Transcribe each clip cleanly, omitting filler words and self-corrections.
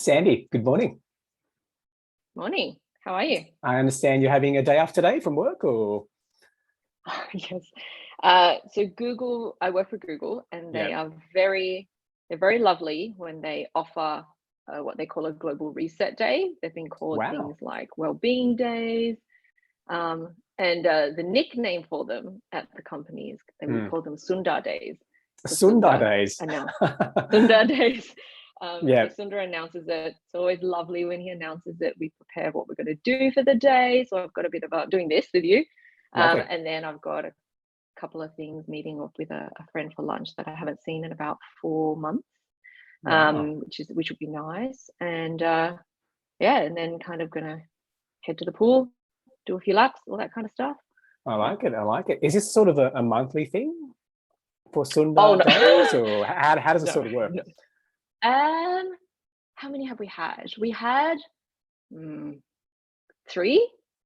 Sandy, good morning. Morning. How are you? I understand you're having a day off today from work, or? Yes. So Google, I work for Google, and they Yeah. are they're very lovely when they offer what they call a global reset day. They've been called Wow. things like well-being days. And the nickname for them at the company is we call them Sundar days. So Sundar days. Sundar days. Yeah. So Sundar announces it. It's always lovely when he announces it. We prepare what we're going to do for the day. So I've got a bit about doing this with you. Lovely. And then I've got a couple of things, meeting up with a friend for lunch that I haven't seen in about 4 months, Wow. which would be nice. And and then kind of gonna head to the pool, do a few laps, all that kind of stuff. I like it. I like it. Is this sort of a monthly thing for Oh Sundar no. days, or how does it No, sort of work? no. How many have we had? We had two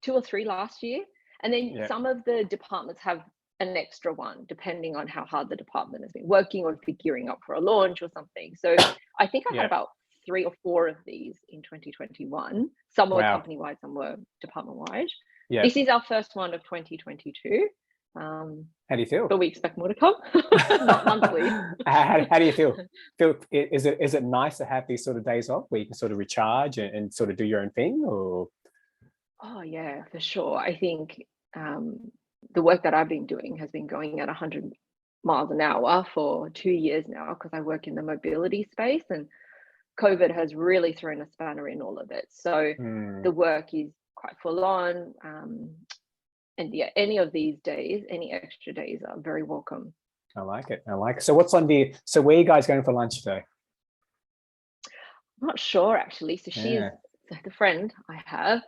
or three last year, and then Yeah. some of the departments have an extra one depending on how hard the department has been working, or if they're gearing up for a launch or something. So I think I had Yeah. about 3 or 4 of these in 2021. Some were Wow. company-wide, some were department-wide. Yeah. This is our first one of 2022. How do you feel? But we expect more to come. Not monthly. How do you feel? Is it nice to have these sort of days off where you can sort of recharge and sort of do your own thing, or? Oh yeah, for sure. I think the work that I've been doing has been going at 100 miles an hour for 2 years now, because I work in the mobility space, and COVID has really thrown a spanner in all of it. So the work is quite full on. And yeah, any of these days, any extra days are very welcome. I like it. I like it. So where are you guys going for lunch today? I'm not sure actually. So the friend I have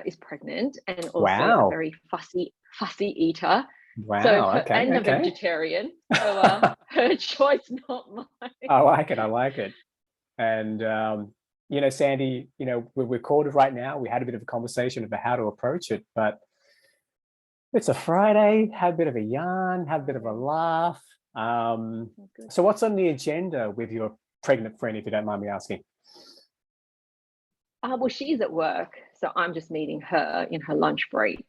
is pregnant, and also a very fussy eater. Wow. So Okay. a vegetarian. So her choice, not mine. I like it. I like it. And Sandy, we're recorded right now. We had a bit of a conversation about how to approach it, but it's a Friday. Have a bit of a yarn, have a bit of a laugh. So what's on the agenda with your pregnant friend, if you don't mind me asking? Well, she's at work, so I'm just meeting her in her lunch break.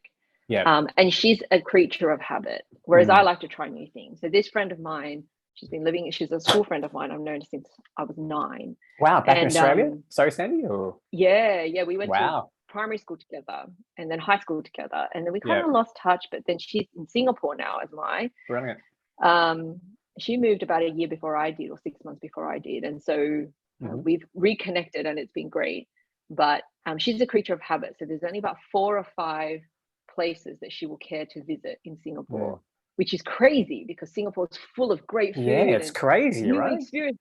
Yeah. And she's a creature of habit, whereas I like to try new things. So this friend of mine, she's a school friend of mine. I've known her since I was 9. Wow, back in Australia? Sorry, Sandy? Or? Yeah, we went to primary school together, and then high school together, and then we kind of lost touch. But then she's in Singapore now, as my. Brilliant. She moved about a year before I did, or 6 months before I did, and so we've reconnected, and it's been great. But she's a creature of habit, so there's only about 4 or 5 places that she will care to visit in Singapore, which is crazy because Singapore is full of great food. Yeah, it's crazy, right? Experience.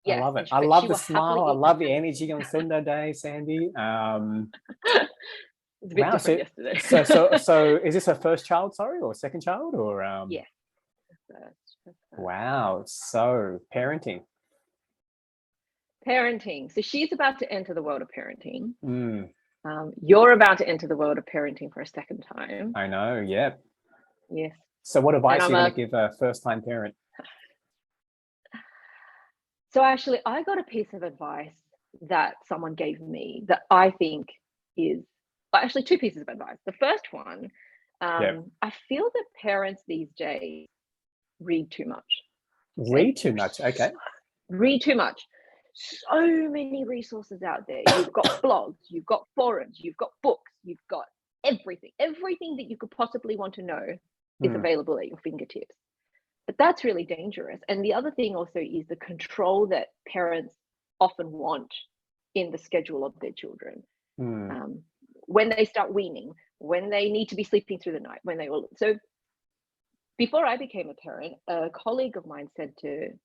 I love it. I love the smile. I love the energy on Sundar Day, Sandy. It's a bit different yesterday. So is this her first child, or second child, or? Yeah. First. Wow. So parenting. So she's about to enter the world of parenting. You're about to enter the world of parenting for a second time. I know. Yeah. Yes. So what advice are you going to give a first-time parent? So actually, I got a piece of advice that someone gave me that I think is actually 2 pieces of advice. The first one, I feel that parents these days read too much. Read too much. Okay. Read too much. So many resources out there. You've got blogs, you've got forums, you've got books, you've got everything that you could possibly want to know is available at your fingertips. But that's really dangerous. And the other thing also is the control that parents often want in the schedule of their children. When they start weaning, when they need to be sleeping through the night, so before I became a parent, a colleague of mine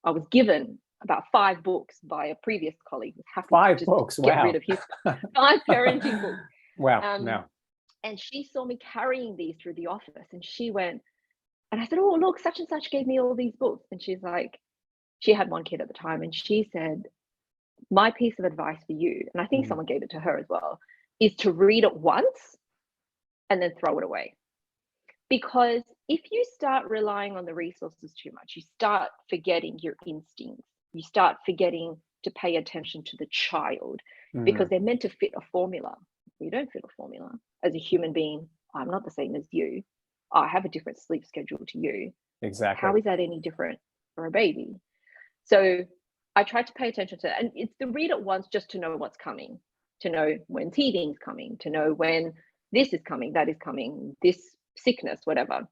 I was given about 5 books by a previous colleague who's happy 5 to books. get rid of his 5 parenting books. Wow. And she saw me carrying these through the office, and she went, and I said, "Oh, look, such and such gave me all these books." And she's like, she had 1 kid at the time, and she said, "My piece of advice for you," and I think someone gave it to her as well, is to read it once and then throw it away. Because if you start relying on the resources too much, you start forgetting your instincts. You start forgetting to pay attention to the child, because they're meant to fit a formula. We don't fit a formula. As a human being, I'm not the same as you. I have a different sleep schedule to you. Exactly. How is that any different for a baby? So I tried to pay attention to that. And it's to read it once just to know what's coming, to know when teething's coming, to know when this is coming, that is coming, this sickness, whatever.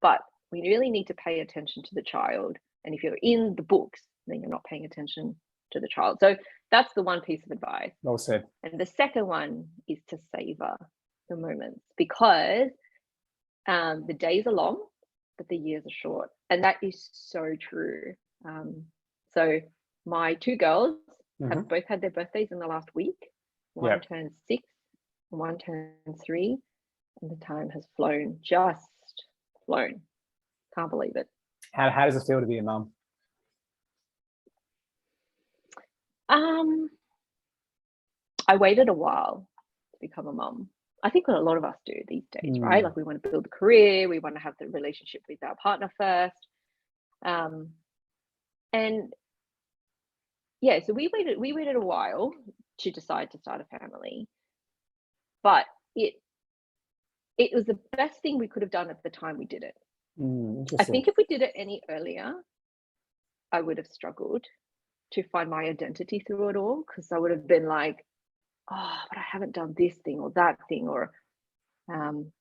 But we really need to pay attention to the child. And if you're in the books, then you're not paying attention to the child. So that's the one piece of advice. Well said. And the second one is to savor the moments, because the days are long, but the years are short. And that is so true. So my two girls have both had their birthdays in the last week. One turned 6, and one turned 3, and the time has flown, just flown. Can't believe it. How does it feel to be a mum? I waited a while to become a mum. I think what a lot of us do these days, right? Like, we want to build a career, we want to have the relationship with our partner first. And yeah, so we waited a while to decide to start a family, but it was the best thing we could have done at the time we did it. I think if we did it any earlier, I would have struggled to find my identity through it all, because I would have been like, oh, but I haven't done this thing or that thing, or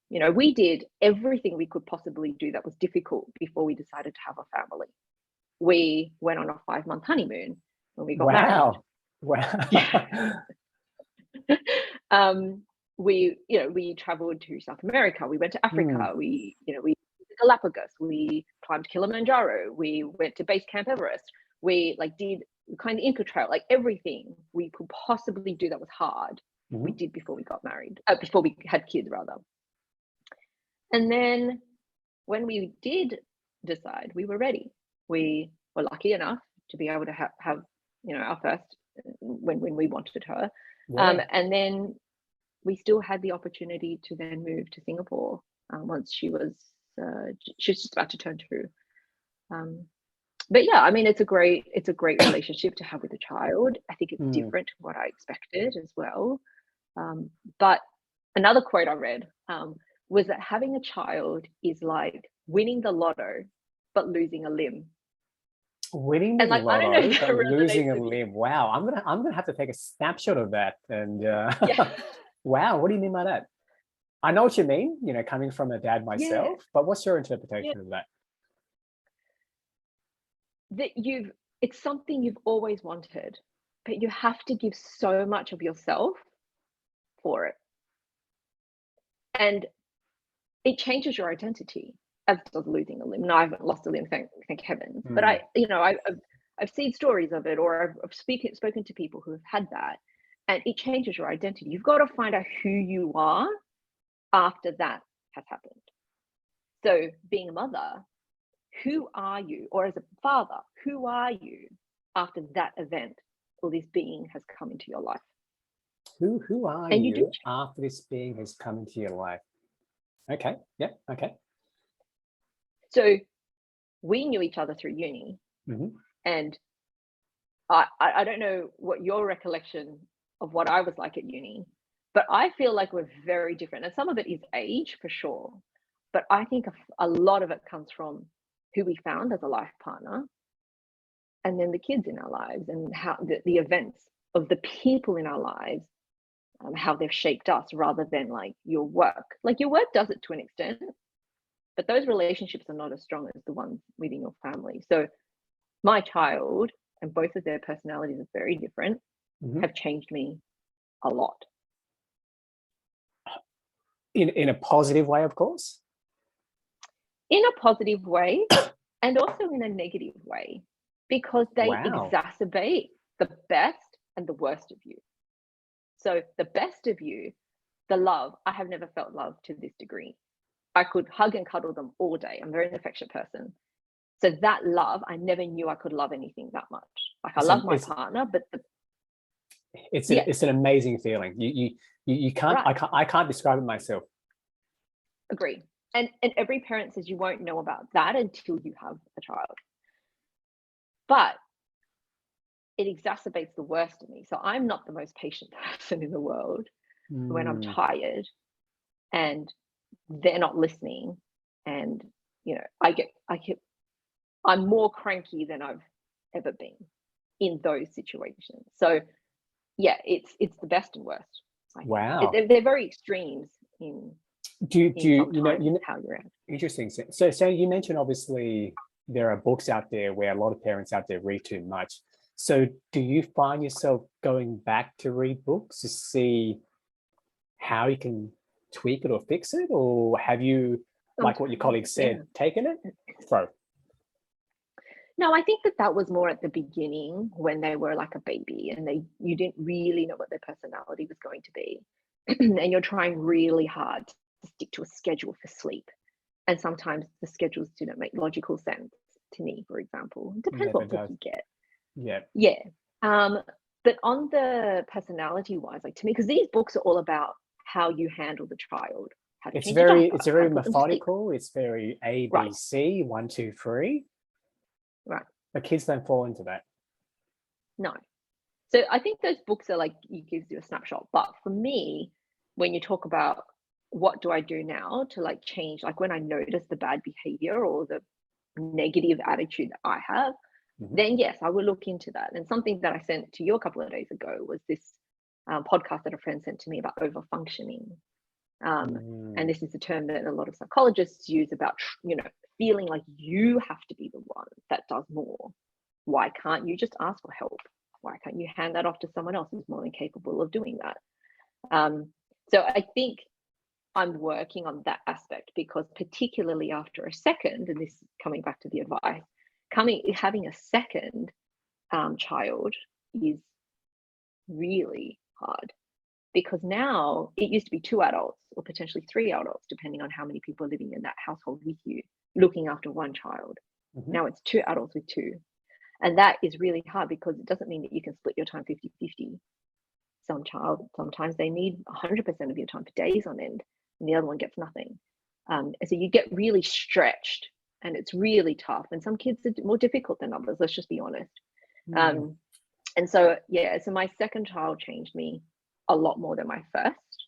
we did everything we could possibly do that was difficult before we decided to have a family. We went on a 5-month honeymoon when we got married. Wow. We traveled to South America. We went to Africa. We did Galapagos. We climbed Kilimanjaro. We went to Base Camp Everest. We did kind of Inca Trail, everything we could possibly do that was hard. We did before we got married, before we had kids rather. And then when we did decide, we were ready. We were lucky enough to be able to have our first when we wanted her. And then we still had the opportunity to then move to Singapore once she was just about to turn 2. But yeah, I mean, it's a great relationship to have with a child. I think it's different to what I expected as well. But another quote I read was that having a child is like winning the lotto but losing a limb. Winning the lotto but losing a limb. Wow, I'm gonna have to take a snapshot of that. And wow, what do you mean by that? I know what you mean, coming from a dad myself, but what's your interpretation of that? That it's something you've always wanted, but you have to give so much of yourself for it, and it changes your identity, as does losing a limb. No, I haven't lost a limb, thank heavens. But I've seen stories of it, or I've spoken to people who have had that, and it changes your identity. You've got to find out who you are after that has happened. So being a mother, who are you? Or as a father, who are you after that event or this being has come into your life? Who are you after this being has come into your life? Okay. Yeah. Okay. So we knew each other through uni, and I don't know what your recollection of what I was like at uni, but I feel like we're very different. And some of it is age for sure, but I think a lot of it comes from who we found as a life partner, and then the kids in our lives, and how the events of the people in our lives, how they've shaped us, rather than your work. Your work does it to an extent, but those relationships are not as strong as the ones within your family. So my child, and both of their personalities are very different, have changed me a lot. In a positive way, of course? In a positive way, and also in a negative way, because they exacerbate the best and the worst of you. So the best of you, the love, I have never felt love to this degree. I could hug and cuddle them all day. I'm a very affectionate person. So that love, I never knew I could love anything that much. I love my partner, but it's an amazing feeling. You can't, I can't describe it myself. Agree. And every parent says you won't know about that until you have a child. But it exacerbates the worst in me. So I'm not the most patient person in the world when I'm tired and they're not listening. And, you know, I'm more cranky than I've ever been in those situations. So yeah, it's the best and worst. Wow. They're very extremes in Do you know how you're at. interesting. So you mentioned obviously there are books out there where a lot of parents out there read too much. So do you find yourself going back to read books to see how you can tweak it or fix it? Or have you, like what your colleague said, taken it? Throw. No, I think that was more at the beginning when they were like a baby and you didn't really know what their personality was going to be. And you're trying really hard to stick to a schedule for sleep. And sometimes the schedules didn't make logical sense to me, for example. It depends what book you get. Yeah. Yeah. But on the personality wise, like to me, because these books are all about how you handle the child. It's very methodical. It's very A, B, C, 1, 2, 3. Right. But kids don't fall into that. No. So I think those books are like, it gives you a snapshot. But for me, when you talk about what do I do now to like change, like when I notice the bad behavior or the negative attitude that I have, then yes, I will look into that. And something that I sent to you a couple of days ago was this podcast that a friend sent to me about overfunctioning. And this is a term that a lot of psychologists use about, you know, feeling like you have to be the one that does more. Why can't you just ask for help? Why can't you hand that off to someone else who's more than capable of doing that? So I think I'm working on that aspect, because particularly after a second, and this coming back to the advice, having a second child is really hard, because now it used to be 2 adults or potentially 3 adults, depending on how many people are living in that household with you, looking after one child. Now it's 2 adults with 2. And that is really hard, because it doesn't mean that you can split your time 50-50. Sometimes they need 100% of your time for days on end, and the other one gets nothing. And so you get really stretched, and it's really tough. And some kids are more difficult than others, let's just be honest. And so, yeah, so my second child changed me a lot more than my first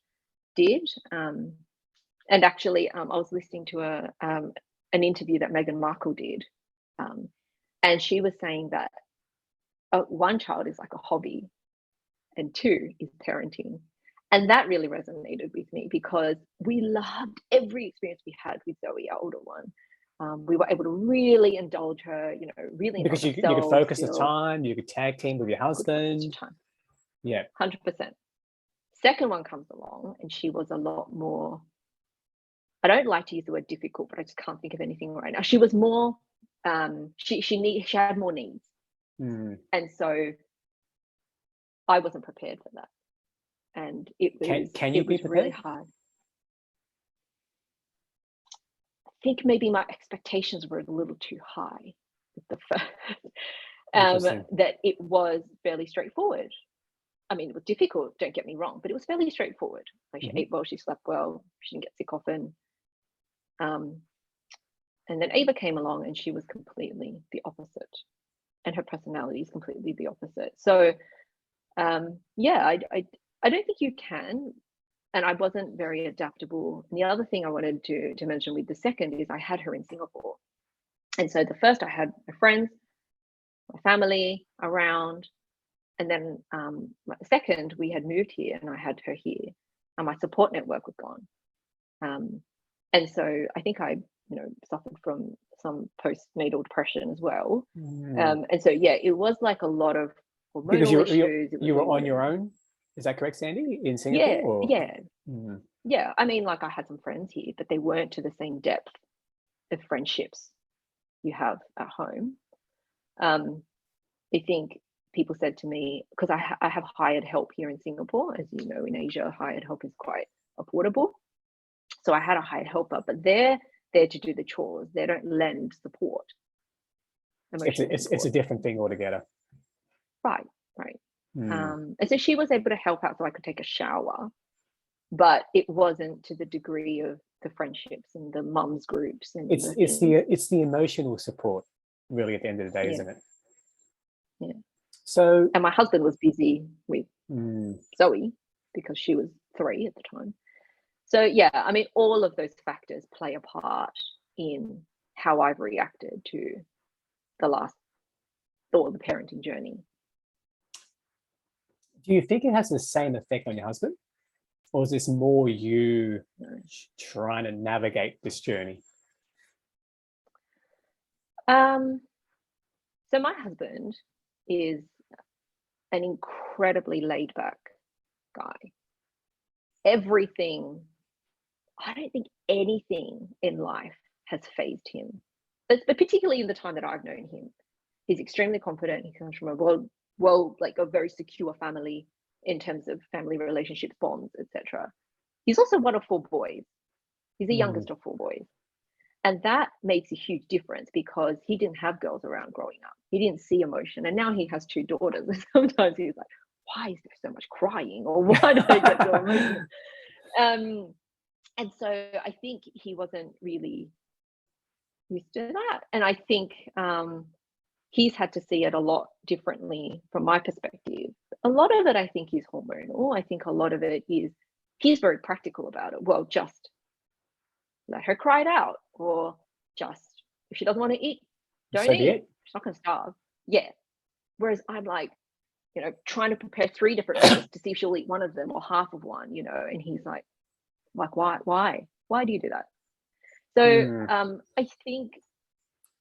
did. And actually, I was listening to an interview that Meghan Markle did. And she was saying that 1 child is like a hobby and 2 is parenting. And that really resonated with me, because we loved every experience we had with Zoe, our older one. We were able to really indulge her, you know, really because you could focus the time, you could tag team with your husband. Yeah, 100%. Second one comes along, and she was a lot more. I don't like to use the word difficult, but I just can't think of anything right now. She was more. She had more needs, and so I wasn't prepared for that, and it was really hard. I think maybe my expectations were a little too high with the first. That it was fairly straightforward. I mean, it was difficult, don't get me wrong, but it was fairly straightforward. Like she ate well, she slept well, she didn't get sick often. And then Ava came along, and she was completely the opposite, and her personality is completely the opposite. So yeah, I don't think you can, and I wasn't very adaptable. And the other thing I wanted to mention with the second is I had her in Singapore. And so the first I had my friends, my family around, and then the second we had moved here and I had her here, and my support network was gone. And so I think I, you know, suffered from some postnatal depression as well. And so yeah, it was like a lot of hormonal issues. You were on your own, is that correct, Sandy, in Singapore? Yeah. I mean, like I had some friends here, but they weren't to the same depth of friendships you have at home. I think people said to me, because I have hired help here in Singapore, as you know, in Asia, hired help is quite affordable. So I had a hired helper, but they're there to do the chores. They don't lend support. It's a different thing altogether. Right. And so she was able to help out so I could take a shower, but it wasn't to the degree of the friendships and the mums groups. And it's the emotional support, really, at the end of the day, isn't it? Yeah. So, And my husband was busy with mm, Zoe because she was 3 at the time. So yeah, I mean, all of those factors play a part in how I've reacted to the last or the parenting journey. do you think it has the same effect on your husband? Or is this more you No. trying to navigate this journey? Um, so my husband is an incredibly laid back guy. Everything, I don't think anything in life has phased him. But particularly in the time that I've known him, he's extremely confident. He comes from a like a very secure family in terms of family relationships, bonds, etc. He's also one of 4 boys. He's the Mm. youngest of 4 boys. And that makes a huge difference because he didn't have girls around growing up. He didn't see emotion. And now he has 2 daughters. And sometimes he's like, why is there so much crying? Or why do I get so emotional? And so I think he wasn't really used to that. And I think he's had to see it a lot differently from my perspective. A lot of it, I think, is hormonal. I think a lot of it is he's very practical about it. Well, just let her cry it out, or just if she doesn't want to eat, don't So be eat. it. She's not going to starve. Yeah. Whereas I'm like, trying to prepare 3 different meals to see if she'll eat one of them or half of one, and he's like, why do you do that? So Mm. I think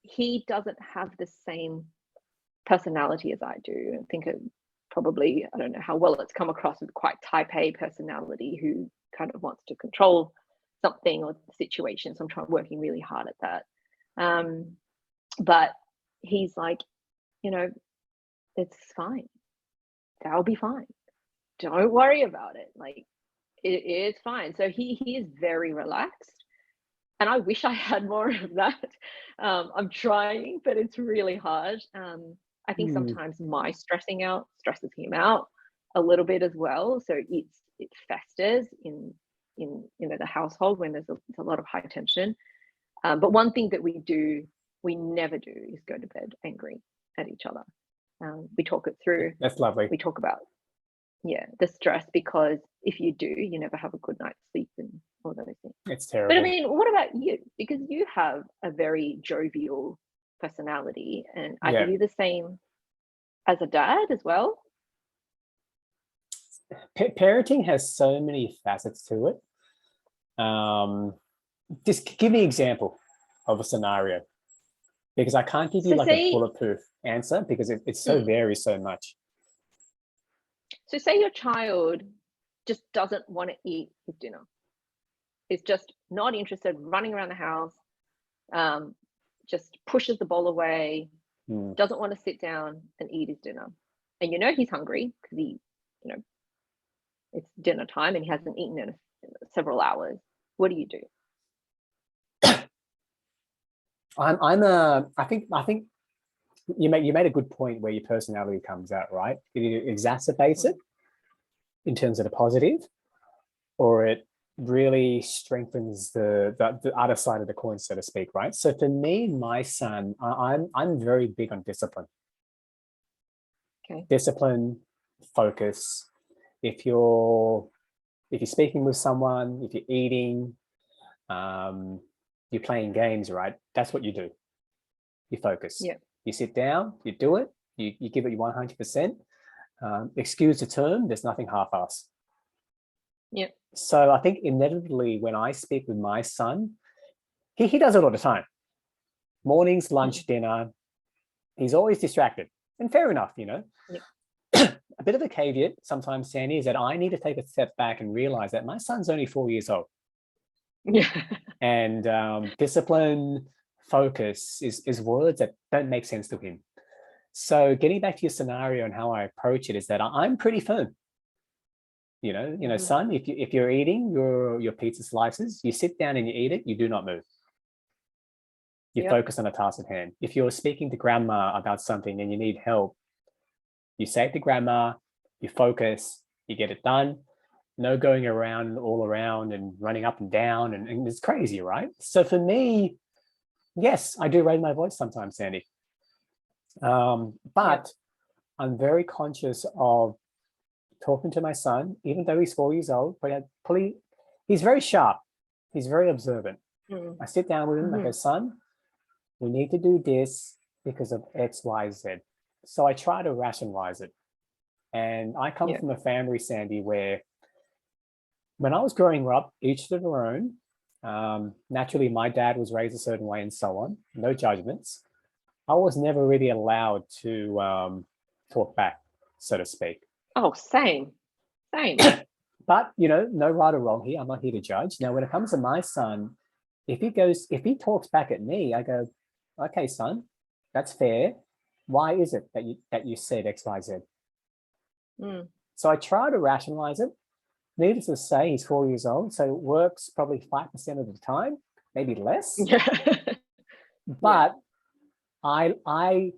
he doesn't have the same personality as I do. I think it probably, I don't know how well it's come across, with quite type A personality who kind of wants to control something or the situation. So I'm working really hard at that. But he's like, it's fine. That'll be fine. Don't worry about it. Like, it is fine. So he is very relaxed. And I wish I had more of that. I'm trying, but it's really hard. I think Mm. sometimes my stressing out stresses him out a little bit as well. So it festers in the household when there's a lot of high tension. But one thing that we never do, is go to bed angry at each other. We talk it through. That's lovely. We talk about the stress, because if you do, you never have a good night's sleep and all those things. It's But I terrible. mean, what about you? Because you have a very jovial personality, and are Yeah. you the same as a dad as well? Parenting has so many facets to it. Just give me an example of a scenario, because I can't give you So like a say, bulletproof answer, because it so mm, varies so much. so say your child just doesn't want to eat his dinner. Is just not interested, running around the house, just pushes the bowl away, Mm. doesn't want to sit down and eat his dinner. And he's hungry because it's dinner time and he hasn't eaten in several hours. What do you do? I think you made a good point where your personality comes out, right? It either exacerbates it in terms of the positive, or it really strengthens the other side of the coin, so to speak, right? So for me, my son, I'm very big on discipline. Okay. Discipline, focus. If you're speaking with someone, if you're eating, you're playing games, right? That's what you do. You focus. Yeah. You sit down, you do it, you give it your 100%. Excuse the term, there's nothing half-assed. Yeah. So I think inevitably when I speak with my son, he does it all the time. Mornings, lunch, dinner, he's always distracted. And fair enough, Yeah. A bit of a caveat sometimes, Sandy, is that I need to take a step back and realize that my son's only 4 years old. Yeah. And discipline, focus is words that don't make sense to him. So getting back to your scenario and how I approach it is that I'm pretty firm. Son, if you're eating your pizza slices, you sit down and you eat it, you do not move. You focus on the task at hand. If you're speaking to grandma about something and you need help, you say it to grandma, you focus, you get it done. No going around all around and running up and down, and it's crazy, right? So for me, yes, I do raise my voice sometimes, Sandy. But I'm very conscious of talking to my son, even though he's 4 years old, but he's very sharp. He's very observant. I sit down with him, I go, son, we need to do this because of X, Y, Z. So I try to rationalize it. And I come from a family, Sandi, where when I was growing up, each to their own. Naturally, my dad was raised a certain way and so on, no judgments. I was never really allowed to talk back, so to speak. Oh, same. But, no right or wrong here. I'm not here to judge. Now, when it comes to my son, if he talks back at me, I go, okay, son, that's fair. Why is it that you said X, Y, Z? So I try to rationalize it. Needless to say, he's 4 years old, so it works probably 5% of the time, maybe less. But I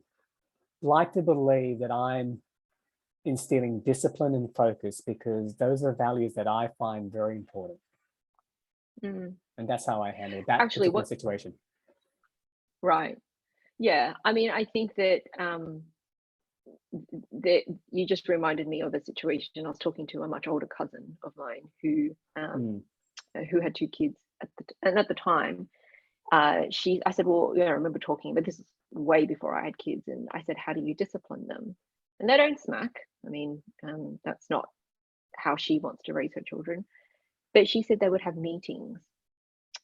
like to believe that I'm instilling discipline and focus, because those are values that I find very important. And that's how I handle that particular situation. Right. Yeah. I mean, I think that that you just reminded me of a situation. I was talking to a much older cousin of mine who had 2 kids at the time. I said, well, I remember talking, but this is way before I had kids, and I said, how do you discipline them? And they don't smack. I mean, that's not how she wants to raise her children. But she said they would have meetings,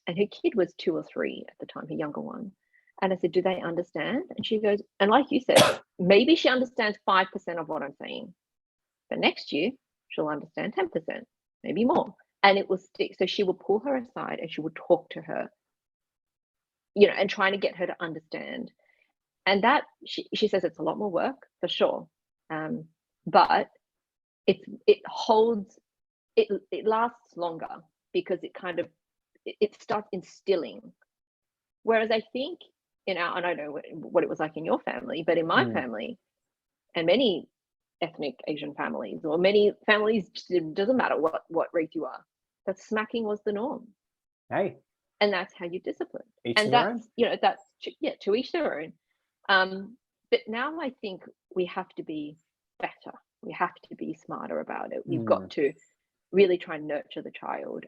and her kid was 2 or 3 at the time, her younger one. And I said, do they understand? And she goes, and like you said, maybe she understands 5% of what I'm saying, but next year she'll understand 10%, maybe more. And it will stick. So she will pull her aside and she would talk to her, and trying to get her to understand. And that she says it's a lot more work for sure. But it lasts longer, because it starts instilling. Whereas I think I don't know what it was like in your family, but in my family and many ethnic Asian families, or many families, it doesn't matter what race you are, that smacking was the norm. Hey. And that's how you discipline. And that's, that's to each their own. But now I think we have to be better. We have to be smarter about it. We've got to really try and nurture the child.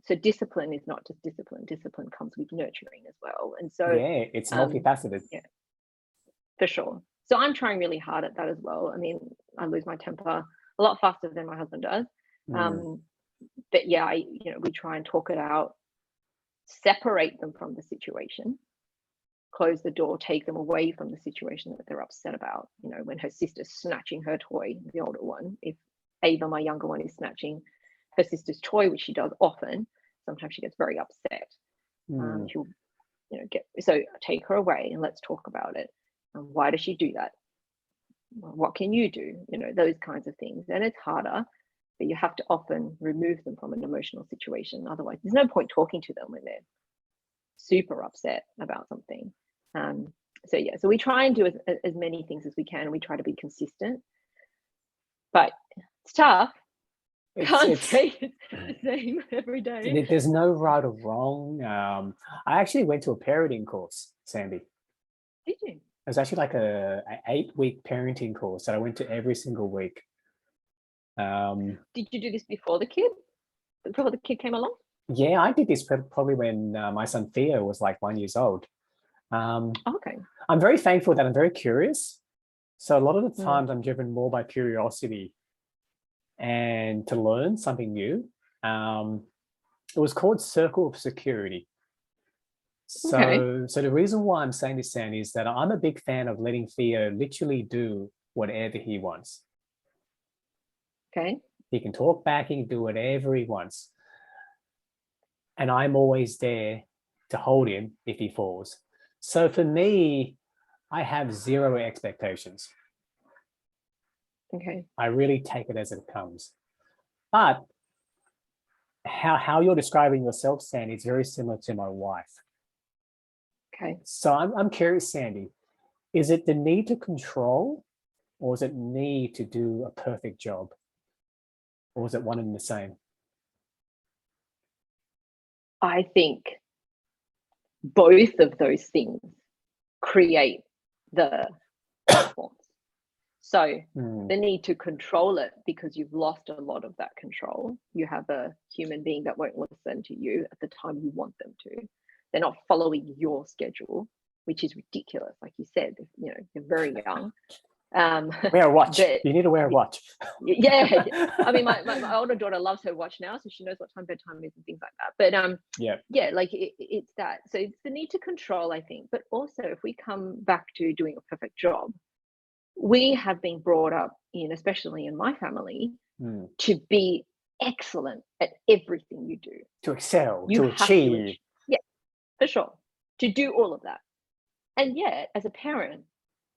So discipline is not just discipline. Discipline comes with nurturing as well. And so it's multifaceted. For sure. So I'm trying really hard at that as well. I mean, I lose my temper a lot faster than my husband does. But we try and talk it out, separate them from the situation, close the door, take them away from the situation that they're upset about. When her sister's snatching her toy, the older one, if Ava, my younger one, is snatching her sister's toy, which she does often, sometimes she gets very upset. She'll, so take her away and let's talk about it. Why does she do that? What can you do? Those kinds of things. And it's harder, but you have to often remove them from an emotional situation. Otherwise, there's no point talking to them when they're super upset about something. So we try and do as many things as we can, and we try to be consistent. But it's tough. Can't say it's the same every day. There's no right or wrong. I actually went to a parenting course, Sandi. Did you? It was actually like an 8-week parenting course that I went to every single week. Did you do this before the kid came along? Yeah, I did this probably when my son Theo was like 1 year old. Okay. I'm very thankful that I'm very curious. So a lot of the times I'm driven more by curiosity and to learn something new. It was called Circle of Security. So the reason why I'm saying this, Sandi, is that I'm a big fan of letting Theo literally do whatever he wants. Okay. He can talk back, he can do whatever he wants. And I'm always there to hold him if he falls. So for me, I have zero expectations. Okay. I really take it as it comes. But how you're describing yourself, Sandi, is very similar to my wife. Okay. So I'm curious, Sandi, is it the need to control, or is it need to do a perfect job? Or is it one and the same? I think both of those things create the response. So the need to control it, because you've lost a lot of that control. You have a human being that won't listen to you at the time you want them to. They're not following your schedule, which is ridiculous. Like you said, you know, you're very young. Wear a watch. You need to wear a watch. Yeah. I mean, my older daughter loves her watch now, so she knows what time bedtime is and things like that. But yeah, like it's that. So it's the need to control, I think. But also, if we come back to doing a perfect job, we have been brought up in, especially in my family, to be excellent at everything you do. To excel, to achieve. Yeah, for sure. To do all of that. And yet, as a parent,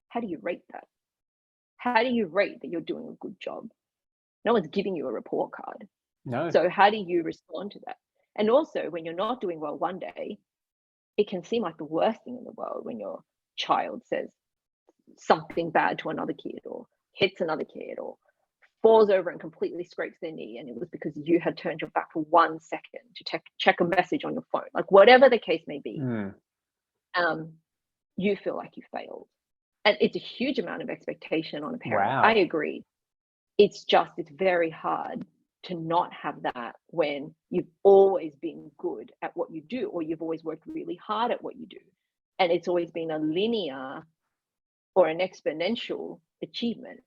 how do you rate that? How do you rate that you're doing a good job? No one's giving you a report card. No. So how do you respond to that? And also, when you're not doing well one day, it can seem like the worst thing in the world when your child says something bad to another kid, or hits another kid, or falls over and completely scrapes their knee, and it was because you had turned your back for 1 second to check a message on your phone. Like, whatever the case may be, you feel like you failed. And it's a huge amount of expectation on a parent. Wow. I agree. It's very hard to not have that when you've always been good at what you do, or you've always worked really hard at what you do. And it's always been a linear or an exponential achievement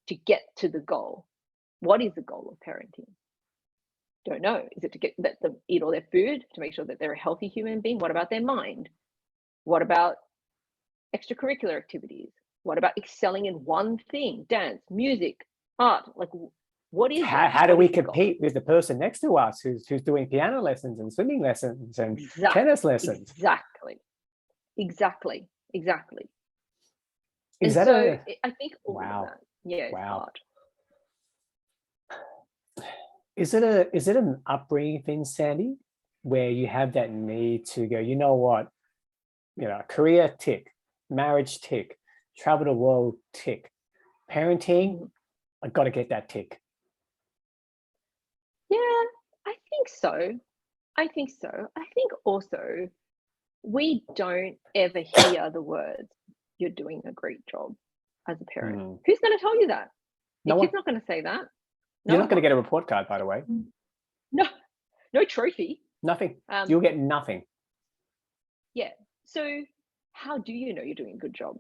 to get to the goal. What is the goal of parenting? Don't know. Is it to let them eat all their food, to make sure that they're a healthy human being? What about their mind? What about extracurricular activities? What about excelling in one thing? Dance, music, art? Like, what is how do we compete with the person next to us who's doing piano lessons and swimming lessons and tennis lessons? Exactly. Is and that so I think all wow. of that, yeah, it's hard. Is it an upbringing thing, Sandy, where you have that need to go, you know what, you know, career tick, marriage tick, travel the world tick, parenting, I got to get that tick? Yeah, I think so. I think also we don't ever hear the words, "You're doing a great job," as a parent. Who's going to tell you that? Your kid's not going to say that. You're not going to get a report card, by the way. No trophy. Nothing. You'll get nothing. Yeah. So how do you know you're doing a good job?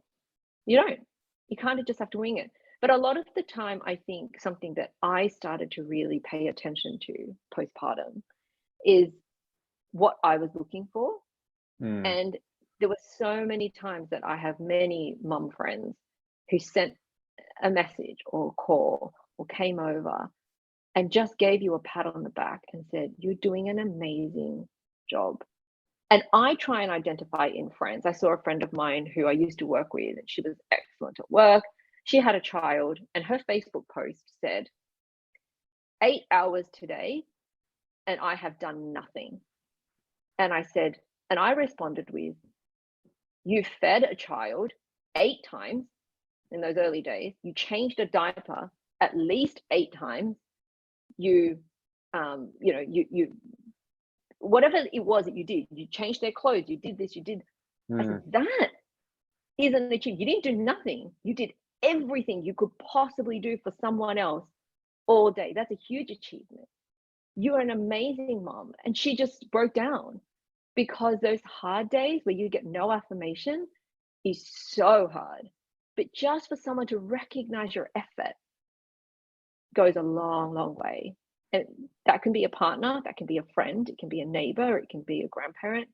You don't. You kind of just have to wing it. But a lot of the time, I think something that I started to really pay attention to postpartum is what I was looking for. And there were so many times that I have many mum friends who sent a message or a call or came over and just gave you a pat on the back and said, "You're doing an amazing job." And I try and identify in friends. I saw a friend of mine who I used to work with, and she was excellent at work. She had a child, and her Facebook post said, 8 hours today, and I have done nothing. And I responded with, "You fed a child 8 times in those early days. You changed a diaper at least 8 times. You whatever it was that you did, you changed their clothes, you did this, you did." I said, that is an achievement. You didn't do nothing. You did everything you could possibly do for someone else all day. That's a huge achievement. You are an amazing mom. And she just broke down, because those hard days where you get no affirmation is so hard. But just for someone to recognize your effort goes a long, long way. And that can be a partner, that can be a friend, it can be a neighbor, it can be a grandparent.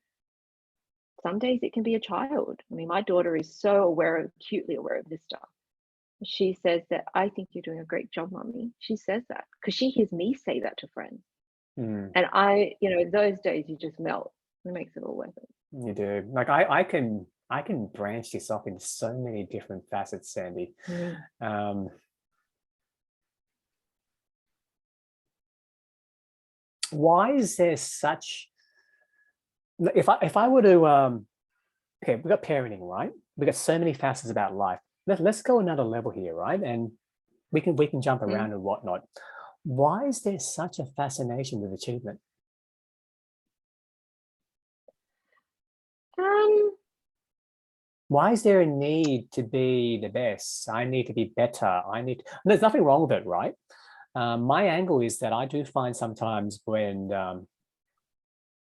Some days it can be a child. I mean, my daughter is so acutely aware of this stuff. She says that, "I think you're doing a great job, Mommy." She says that because she hears me say that to friends. And those days you just melt. It makes it all worth it. You do. Like I can branch this up into so many different facets, Sandy. Why is there such, if I were to okay, we've got parenting, right? We've got so many facets about life. Let's go another level here, right? And we can jump around and whatnot. Why is there such a fascination with achievement? why is there a need to be the best? I need to be better. There's nothing wrong with it, right? My angle is that I do find sometimes when,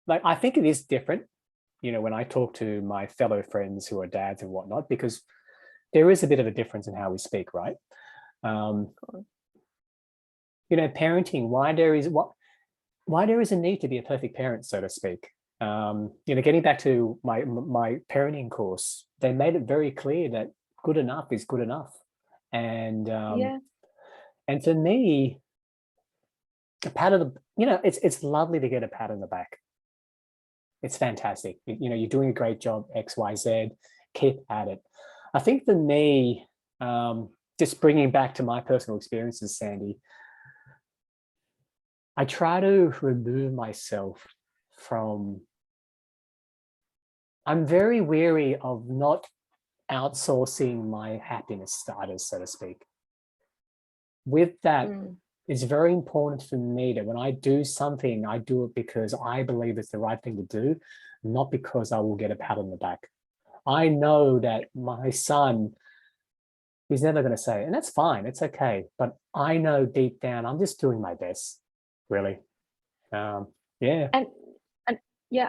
like, I think it is different, when I talk to my fellow friends who are dads and whatnot, because there is a bit of a difference in how we speak, right? Parenting, why there is a need to be a perfect parent, so to speak. Getting back to my parenting course, they made it very clear that good enough is good enough. And and for me, a pat of the, it's lovely to get a pat on the back. It's fantastic. You're doing a great job, X, Y, Z, keep at it. I think for me, just bringing back to my personal experiences, Sandy, I try to remove myself from, I'm very wary of not outsourcing my happiness to others, so to speak. With that, it's very important for me that when I do something, I do it because I believe it's the right thing to do, not because I will get a pat on the back. I know that my son, he's never going to say it, and that's fine. It's okay. But I know deep down, I'm just doing my best, really. Yeah.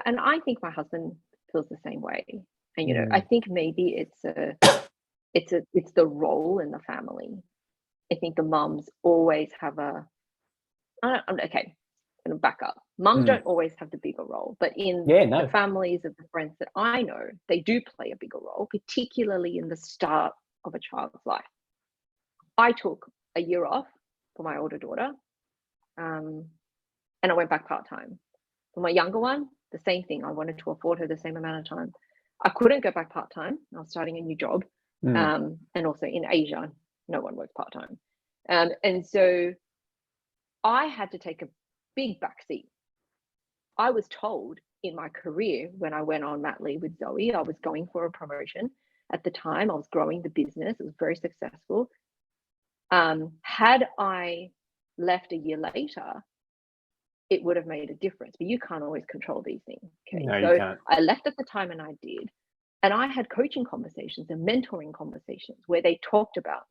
And I think my husband feels the same way. And I think maybe it's the role in the family. I think the mums always have okay, I'm gonna back up. Mums don't always have the bigger role, but in the families of the friends that I know, they do play a bigger role, particularly in the start of a child's life. I took a year off for my older daughter, and I went back part-time. For my younger one, the same thing. I wanted to afford her the same amount of time. I couldn't go back part-time. I was starting a new job. And also in Asia, no one works part-time. And so I had to take a big backseat. I was told in my career when I went on mat leave with Zoe, I was going for a promotion. At the time, I was growing the business. It was very successful. Had I left a year later, it would have made a difference, but you can't always control these things. Okay, no, so you can't. I left at the time and I did. And I had coaching conversations and mentoring conversations where they talked about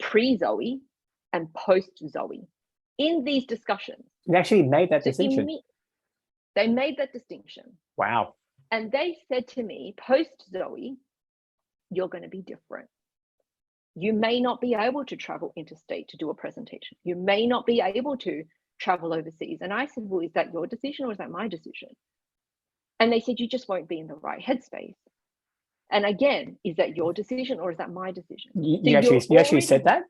pre-Zoe and post-Zoe in these discussions. They actually made that distinction. They made that distinction. Wow. And they said to me, post-Zoe, you're going to be different. You may not be able to travel interstate to do a presentation. You may not be able to travel overseas. And I said, well, is that your decision or is that my decision? And they said, you just won't be in the right headspace. And again, is that your decision or is that my decision? You actually said that?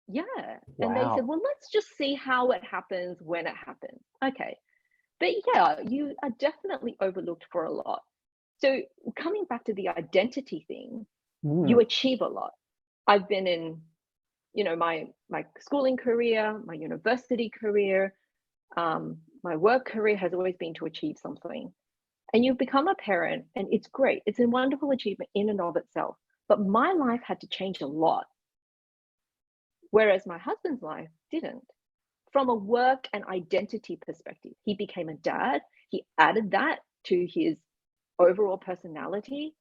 Yeah. Wow. And they said, well, let's just see how it happens when it happens. Okay. But yeah, you are definitely overlooked for a lot. So coming back to the identity thing, you achieve a lot. I've been in, my schooling career, my university career, my work career has always been to achieve something. And you become a parent and it's great. It's a wonderful achievement in and of itself. But my life had to change a lot. Whereas my husband's life didn't. From a work and identity perspective, he became a dad. He added that to his overall personality.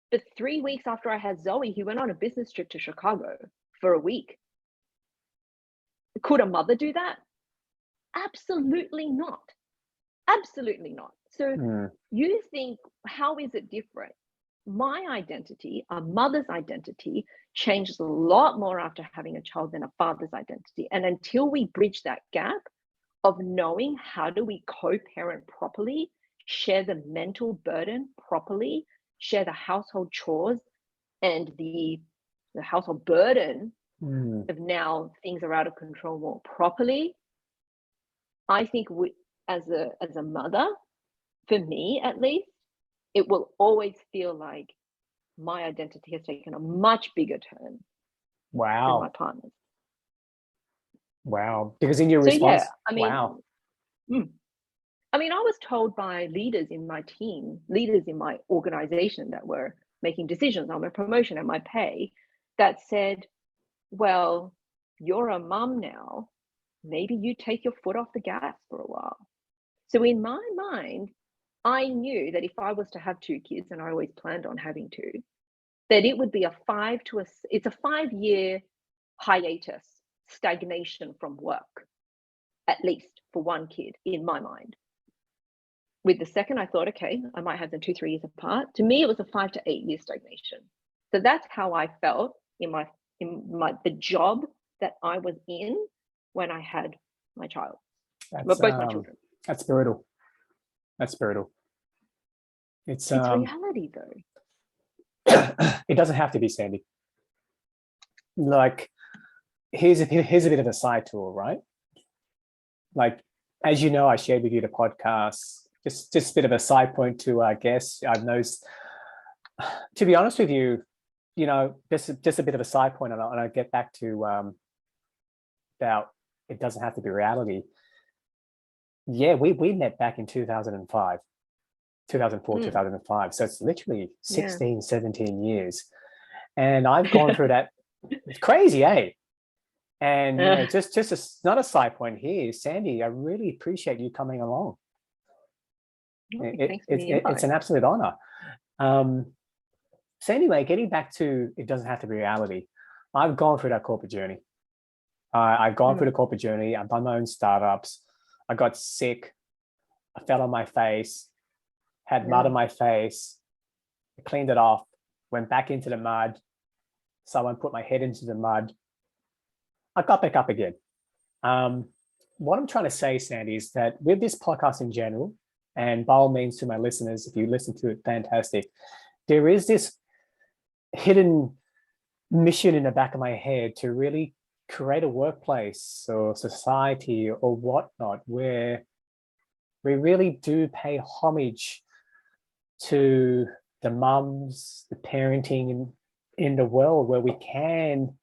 But 3 weeks after I had Zoe, he went on a business trip to Chicago for a week. Could a mother do that? Absolutely not. Absolutely not. So you think, how is it different? My identity, a mother's identity, changes a lot more after having a child than a father's identity. And until we bridge that gap of knowing how do we co-parent properly, share the mental burden properly, share the household chores and the household burden of now things are out of control more properly, I think as a mother, for me at least, it will always feel like my identity has taken a much bigger turn than my partner's. Wow. Because in your response, wow. I mean, I was told by leaders in my team, leaders in my organization that were making decisions on my promotion and my pay, that said, well, you're a mum now. Maybe you take your foot off the gas for a while. So in my mind, I knew that if I was to have 2 kids, and I always planned on having 2, that it would be it's a 5-year hiatus, stagnation from work, at least for one kid, in my mind. With the second, I thought, okay, I might have them 2-3 years apart. To me, it was a 5 to 8 year stagnation. So that's how I felt in the job that I was in when I had my child, both my children. That's brutal. That's brutal. It's reality, though. It doesn't have to be, Sandy. Like, here's a bit of a side tour, right? Like, as you know, I shared with you the podcast. Just a bit of a side point to our guests. I've noticed, to be honest with you, just a bit of a side point, and I'll get back to about it doesn't have to be reality. Yeah, we met back in 2005. 2004, 2005. So it's literally 16, 17 years. And I've gone through that. It's crazy, eh? And just not a side point here, Sandy, I really appreciate you coming along. It's an absolute honor. So anyway, getting back to it doesn't have to be reality. I've gone through that corporate journey. I've gone through the corporate journey. I've done my own startups. I got sick. I fell on my face. Had mud on my face, I cleaned it off, went back into the mud. Someone put my head into the mud. I got back up again. What I'm trying to say, Sandy, is that with this podcast in general, and by all means to my listeners, if you listen to it, fantastic. There is this hidden mission in the back of my head to really create a workplace or society or whatnot where we really do pay homage to the mums, the parenting in the world, where we can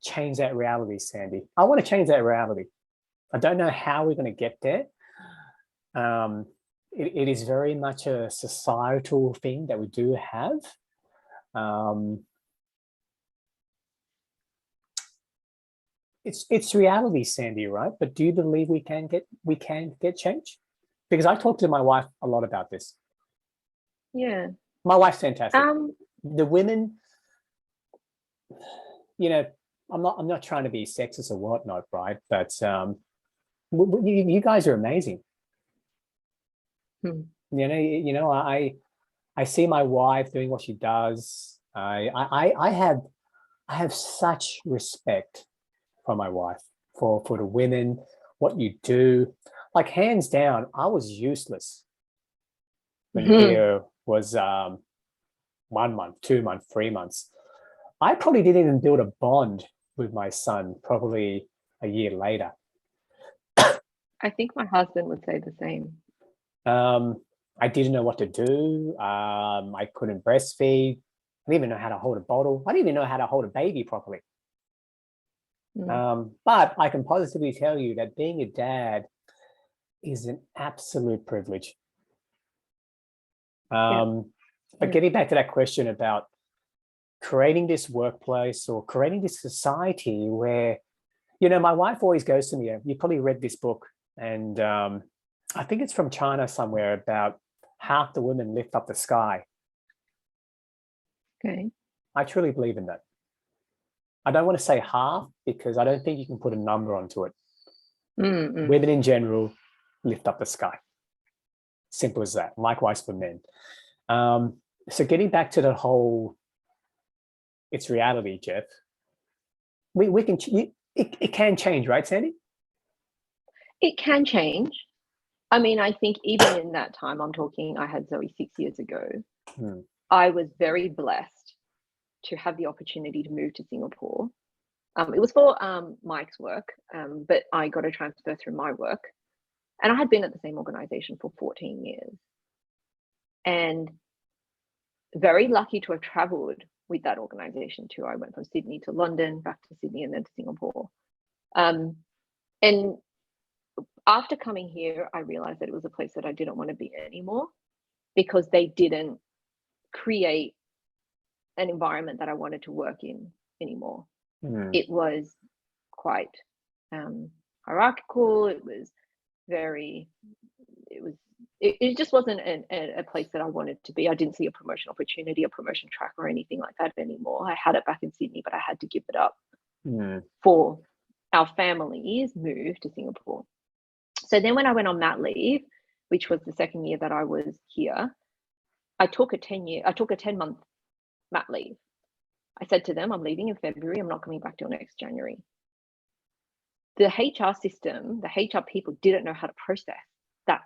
change that reality, Sandy. I want to change that reality. I don't know how we're going to get there. It is very much a societal thing that we do have. It's reality, Sandy, right? But do you believe we can get change? Because I talked to my wife a lot about this. Yeah. My wife's fantastic. The women, I'm not trying to be sexist or whatnot, right? But you guys are amazing. I see my wife doing what she does. I have such respect for my wife, for the women, what you do. Like, hands down, I was useless when Theo was 1 month, 2 months, 3 months. I probably didn't even build a bond with my son probably a year later. I think my husband would say the same. I didn't know what to do. I couldn't breastfeed. I didn't even know how to hold a bottle. I didn't even know how to hold a baby properly. But I can positively tell you that being a dad is an absolute privilege. But getting back to that question about creating this workplace or creating this society where, my wife always goes to me, you probably read this book, and I think it's from China somewhere, about half the women lift up the sky. Okay. I truly believe in that. I don't want to say half because I don't think you can put a number onto it. Women in general lift up the sky. Simple as that. Likewise for men. So getting back to the whole, it's reality, Jeff. We can. It can change, right, Sandy? It can change. I mean, I think even in that time, I had Zoe 6 years ago. I was very blessed to have the opportunity to move to Singapore. It was for Mike's work, but I got a transfer through my work. And I had been at the same organization for 14 years. And very lucky to have traveled with that organization too. I went from Sydney to London, back to Sydney, and then to Singapore. And after coming here, I realized that it was a place that I didn't want to be anymore, because they didn't create an environment that I wanted to work in anymore. It was quite hierarchical. It was it just wasn't a place that I wanted to be. I didn't see a promotion opportunity, a promotion track, or anything like that anymore. I had it back in Sydney, but I had to give it up for our family's move to Singapore. So then when I went on mat leave, which was the second year that I was here, I took a 10-month mat leave. I said to them, I'm leaving in February. I'm not coming back till next January. The HR system, the HR people didn't know how to process that.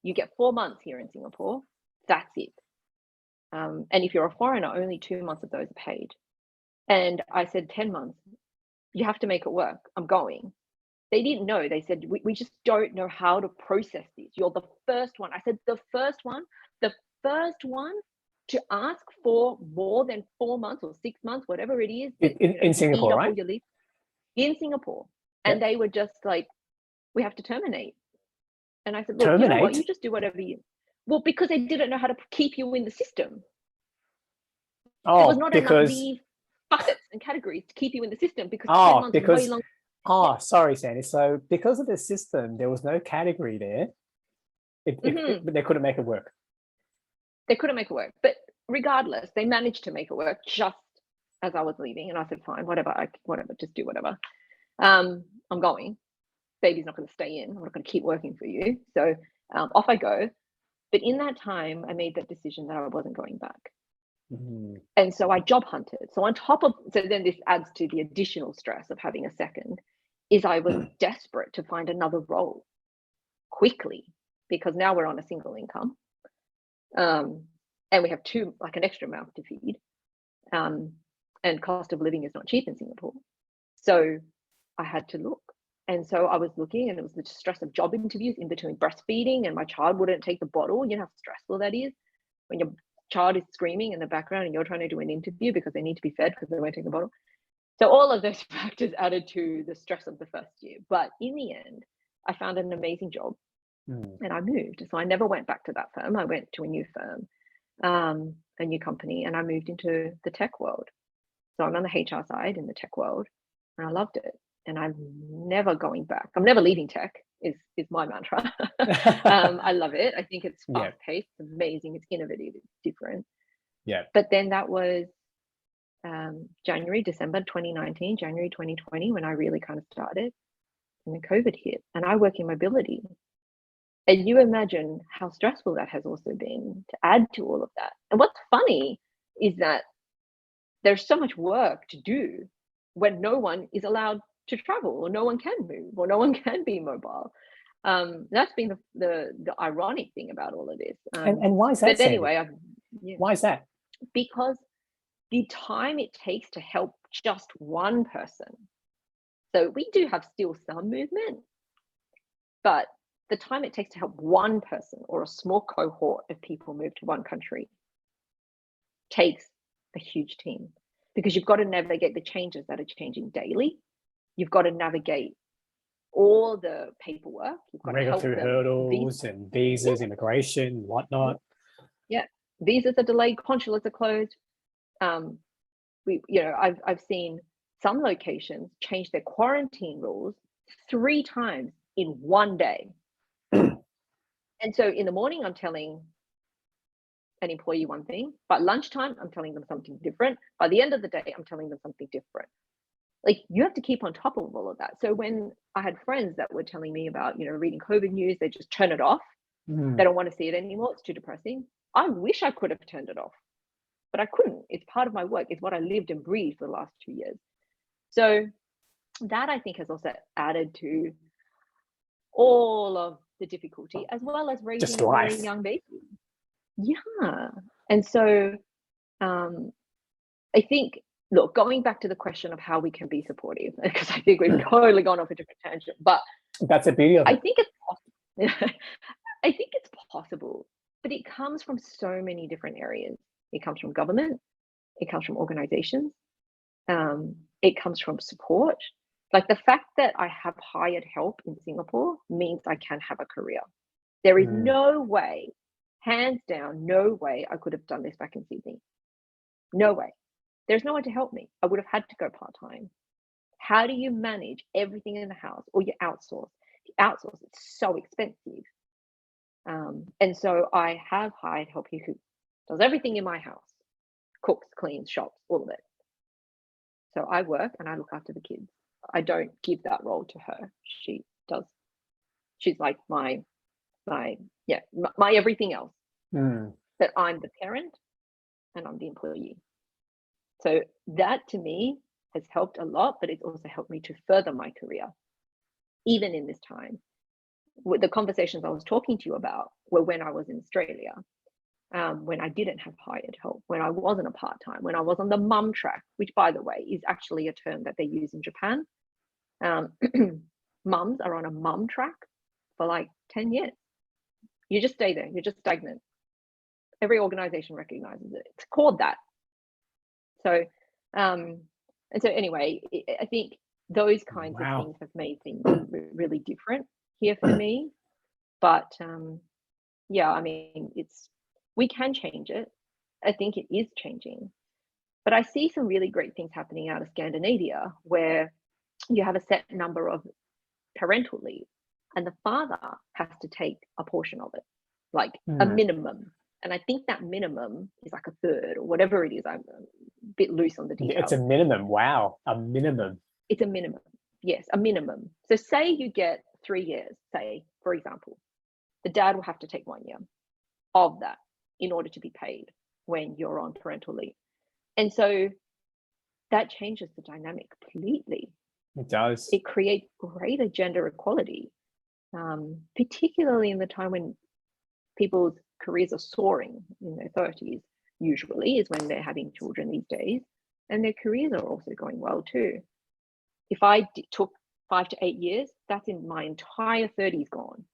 You get 4 months here in Singapore, that's it. And if you're a foreigner, only 2 months of those are paid. And I said, 10 months, you have to make it work. I'm going. They didn't know. They said, we just don't know how to process this. You're the first one. I said, the first one to ask for more than 4 months or 6 months, whatever it is. In Singapore, right? In Singapore. And they were just like, we have to terminate. And I said, look, terminate? You know what? You just do whatever you... Well, because they didn't know how to keep you in the system. Oh, there was not because... enough leave buckets and categories to keep you in the system, because 10 months is way longer. Oh, sorry, Sandy. So because of the system, there was no category there. But they couldn't make it work. They couldn't make it work. But regardless, they managed to make it work just as I was leaving. And I said, fine, whatever, just do whatever. I'm going. Baby's not going to stay in. I'm not going to keep working for you. So off I go. But in that time, I made that decision that I wasn't going back. And so I job hunted. So then this adds to the additional stress of having a second, is I was desperate to find another role quickly, because now we're on a single income. And we have an extra mouth to feed. And cost of living is not cheap in Singapore. So I had to look. And so I was looking, and it was the stress of job interviews in between breastfeeding, and my child wouldn't take the bottle. You know how stressful that is when your child is screaming in the background and you're trying to do an interview because they need to be fed because they won't take the bottle. So all of those factors added to the stress of the first year. But in the end, I found an amazing job and I moved. So I never went back to that firm. I went to a new firm, a new company, and I moved into the tech world. So I'm on the HR side in the tech world, and I loved it. And I'm never going back. I'm never leaving tech is my mantra. I love it. I think it's fast-paced, it's amazing, it's innovative, it's different. Yeah. But then that was December 2019, January 2020, when I really kind of started. And then COVID hit, and I work in mobility. And you imagine how stressful that has also been to add to all of that. And what's funny is that there's so much work to do when no one is allowed to travel, or no one can move, or no one can be mobile. That's been the ironic thing about all of this. And why is that? But anyway, why is that? Because the time it takes to help just one person. So we do have still some movement, but the time it takes to help one person or a small cohort of people move to one country takes a huge team, because you've got to navigate the changes that are changing daily. You've got to navigate all the paperwork. You've got regulatory to hurdles and visas, immigration, whatnot. Yeah, visas are delayed, consulates are closed. I've seen some locations change their quarantine rules 3 times in one day. And so in the morning, I'm telling an employee one thing. By lunchtime, I'm telling them something different. By the end of the day, I'm telling them something different. Like, you have to keep on top of all of that. So when I had friends that were telling me about, reading COVID news, they just turn it off. They don't want to see it anymore. It's too depressing. I wish I could have turned it off, but I couldn't. It's part of my work. It's what I lived and breathed for the last 2 years. So that, I think, has also added to all of the difficulty, as well as raising a very young baby. Yeah. And so I think, look, going back to the question of how we can be supportive, because I think we've totally gone off a different tangent, but that's a beauty of it. I think it's possible. I think it's possible, but it comes from so many different areas. It comes from government, it comes from organizations, it comes from support. Like, the fact that I have hired help in Singapore means I can have a career. There is no way, hands down, no way I could have done this back in Sydney. No way. There's no one to help me. I would have had to go part-time. How do you manage everything in the house, or you outsource? If you outsource, it's so expensive. And so I have hired help here who does everything in my house, cooks, cleans, shops, all of it. So I work and I look after the kids. I don't give that role to her. She does. She's like my everything else. But I'm the parent and I'm the employee. So that to me has helped a lot, but it's also helped me to further my career, even in this time. With the conversations I was talking to you about were when I was in Australia, when I didn't have hired help, when I wasn't a part-time, when I was on the mum track, which by the way is actually a term that they use in Japan. Mums are on a mum track for like 10 years. You just stay there, you're just stagnant. Every organization recognizes it. It's called that. So, and so anyway, I think those kinds of things have made things really different here for me. But yeah, I mean, we can change it. I think it is changing. But I see some really great things happening out of Scandinavia where you have a set number of parental leave and the father has to take a portion of it, like a minimum. And I think that minimum is like a third or whatever it is. I'm a bit loose on the details. It's a minimum. Wow. A minimum. It's a minimum. Yes, a minimum. So say you get 3 years, say, for example, the dad will have to take 1 year of that in order to be paid when you're on parental leave. And so that changes the dynamic completely. It does. It creates greater gender equality, particularly in the time when people's careers are soaring in their 30s, usually is when they're having children these days, and their careers are also going well too. If I took 5 to 8 years, that's in my entire 30s gone.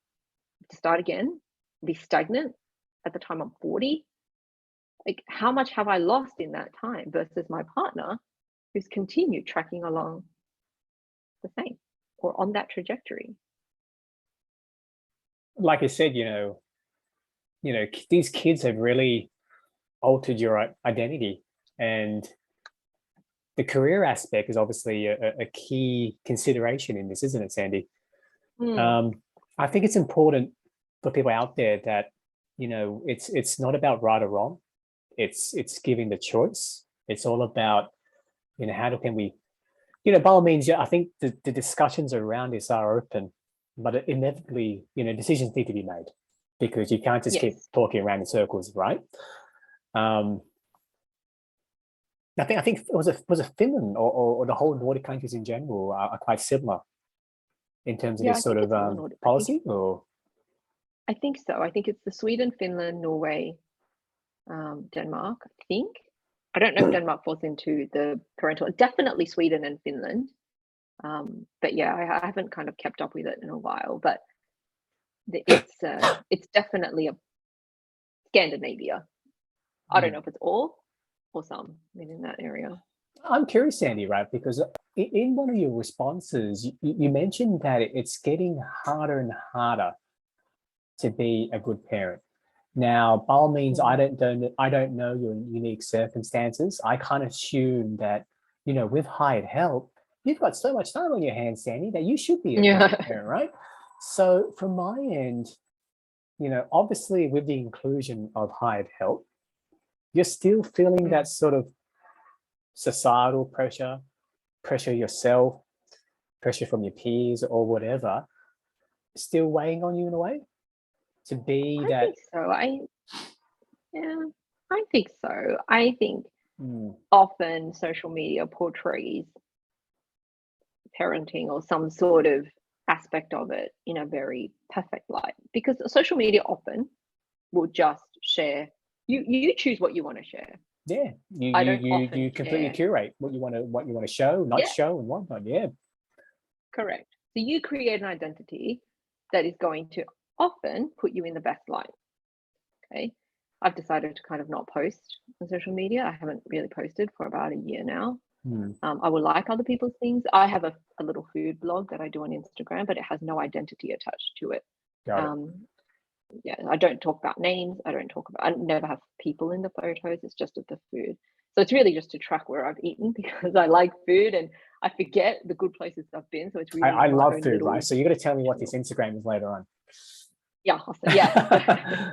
To start again, be stagnant at the time I'm 40. Like, how much have I lost in that time versus my partner who's continued tracking along the same or on that trajectory? Like I said, these kids have really altered your identity, and the career aspect is obviously a key consideration in this, isn't it, Sandi? I think it's important for people out there that, it's not about right or wrong. It's giving the choice. It's all about, how can we, by all means, I think the discussions around this are open, but inevitably, decisions need to be made because you can't just keep talking around in circles, right? I think it was a Finland or the whole Nordic countries in general are quite similar in terms of this sort of policy, or? I think so. I think it's the Sweden, Finland, Norway, Denmark, I think. I don't know if Denmark falls into the parental, definitely Sweden and Finland. But yeah, I haven't kind of kept up with it in a while, but it's definitely a Scandinavia. I don't know if it's all or some in that area. I'm curious, Sandi, right? Because in one of your responses, you mentioned that it's getting harder and harder to be a good parent. Now, by all means, I don't know your unique circumstances. I kind of assume that, with hired help, you've got so much time on your hands, Sandi, that you should be a good parent, right? So from my end, obviously with the inclusion of hired help, you're still feeling that sort of societal pressure yourself, pressure from your peers or whatever, still weighing on you in a way to be I that. Think so. I think so. I think often social media portrays parenting or some sort of aspect of it in a very perfect light, because social media often will just share. You choose what you want to share. Yeah, you completely curate what you want to show, not show, and whatnot. Yeah, correct. So you create an identity that is going to often put you in the best light. Okay, I've decided to kind of not post on social media. I haven't really posted for about a year now. I will like other people's things. I have a little food blog that I do on Instagram, but it has no identity attached to it. Yeah, I don't talk about names. I never have people in the photos. It's just of the food. So it's really just to track where I've eaten because I like food and I forget the good places I've been. So it's really I love food, right? So you're going to tell me what this Instagram is later on. Yeah, hustle, yeah.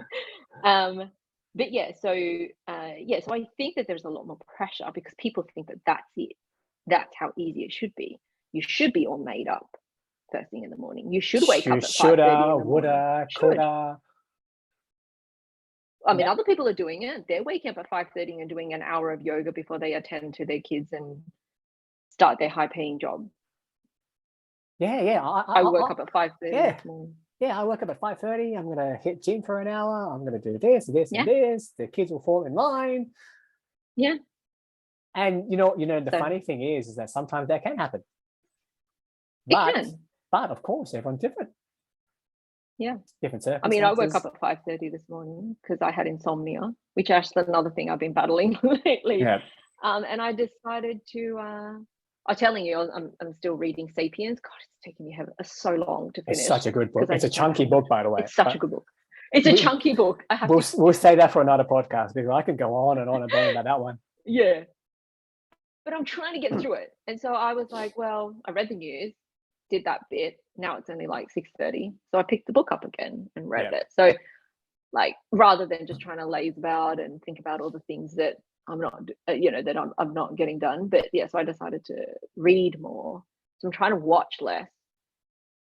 But yeah, so so I think that there's a lot more pressure because people think that that's it. That's how easy it should be. You should be all made up first thing in the morning. You should wake up at 5:30 in Shoulda, the morning. woulda, Should. coulda. I mean, Yep. other people are doing it. They're waking up at 5:30 and doing an hour of yoga before they attend to their kids and start their high-paying job. Yeah. I woke up at 5:30 yeah. this morning. Yeah, I wake up at 5:30. I'm gonna hit gym for an hour. I'm gonna do this, this, and Yeah, this. The kids will fall in line. yeah. And the So funny thing is that sometimes that can happen. it But can. of course, everyone's different. Yeah. Different I mean, I woke circumstances. up at 5:30 this morning because I had insomnia, which is actually another thing I've been battling lately. Yeah, And I decided to. I'm telling you, I'm still reading *Sapiens*. God, it's taking me so long to it's finish such a good book. because I It's a just don't chunky have much. book, by the way. It's such a good book. It's a chunky book. I have We'll to. we'll say that for another podcast because I could go on and on about that one. Yeah, but I'm trying to get through it. And so I was like, well, I read the news, did that bit. Now it's only like 6:30, so I picked the book up again and read Yeah. it. So, like, rather than just trying to laze about and think about all the things that I'm not, that I'm not getting done. But yeah, so I decided to read more. So I'm trying to watch less,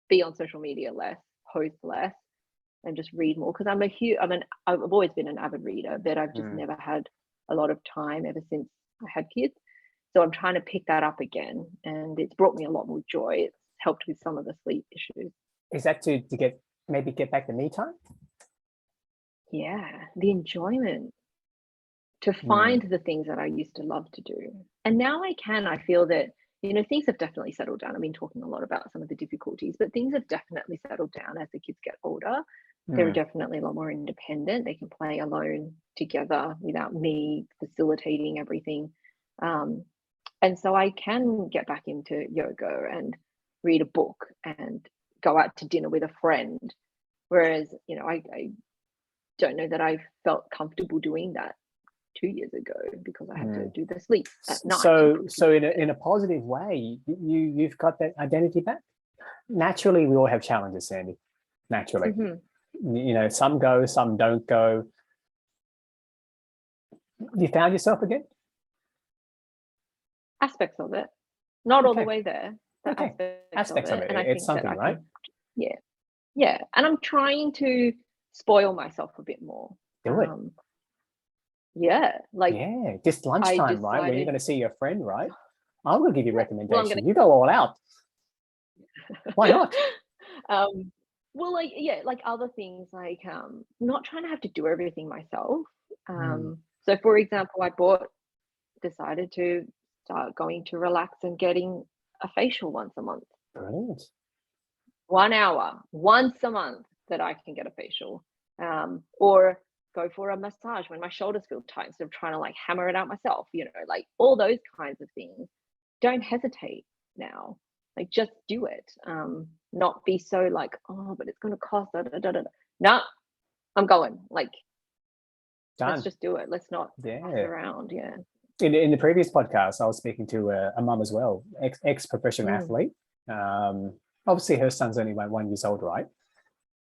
be on social media less, post less, and just read more because I've always been an avid reader, but I've just never had a lot of time ever since I had kids. So I'm trying to pick that up again, and it's brought me a lot more joy. It's helped with some of the sleep issues. Is that to get back to me time? Yeah, the enjoyment to find the things that I used to love to do. And now I feel that, things have definitely settled down. I've been talking a lot about some of the difficulties, but things have definitely settled down as the kids get older. They're definitely a lot more independent. They can play alone together without me facilitating everything. And so I can get back into yoga and read a book and go out to dinner with a friend. Whereas, I don't know that I felt comfortable doing that 2 years ago because I had to do the sleep at night. So in a positive way, you've got that identity back. Naturally, we all have challenges, Sandy. Naturally, some go, some don't go. You found yourself again? Aspects of it, not all the way there. Aspects of it. And it's something, right? Yeah. And I'm trying to spoil myself a bit more. Do it. Yeah, just lunchtime, right? When you're going to see your friend, right? I'm going to give you a recommendation. You go all out. Why not? Well, like other things, not trying to have to do everything myself. So, for example, I decided to start going to relax and getting a facial once a month. Brilliant. 1 hour, once a month that I can get a facial. Or go for a massage when my shoulders feel tight instead of trying to hammer it out myself, all those kinds of things. Don't hesitate now. Just do it. Not be so oh, but it's going to cost. No, I'm going. Done. Let's just do it. Let's not mess around. Yeah. In the previous podcast, I was speaking to a mum as well, ex-professional athlete. Obviously, her son's only 1 year old, right?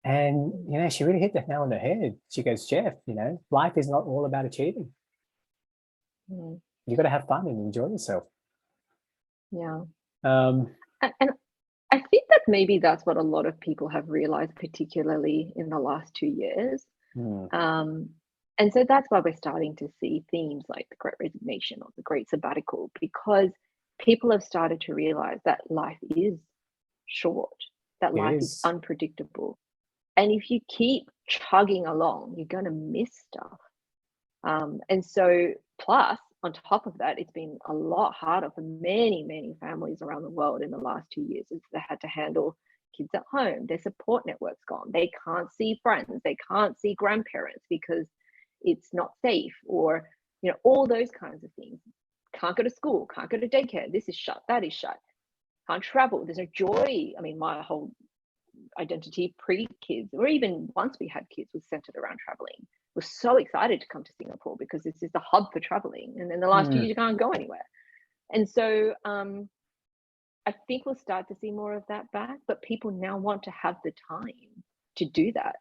And, she really hit the nail on the head. She goes, Jeff, life is not all about achieving. You got to have fun and enjoy yourself. Yeah. And I think that maybe that's what a lot of people have realized, particularly in the last 2 years. And so that's why we're starting to see themes like the Great Resignation or the Great Sabbatical, because people have started to realize that life is short, that life is unpredictable. And if you keep chugging along, you're going to miss stuff. And so, plus, on top of that, it's been a lot harder for many, many families around the world in the last 2 years as they had to handle kids at home. Their support network's gone. They can't see friends. They can't see grandparents because it's not safe, or, all those kinds of things. Can't go to school, can't go to daycare. This is shut, that is shut. Can't travel. There's no joy. I mean, my whole identity pre-kids, or even once we had kids, was centered around traveling. We're so excited to come to Singapore because this is the hub for traveling, and then the last 2 years you can't go anywhere. And so I think we'll start to see more of that back, but people now want to have the time to do that.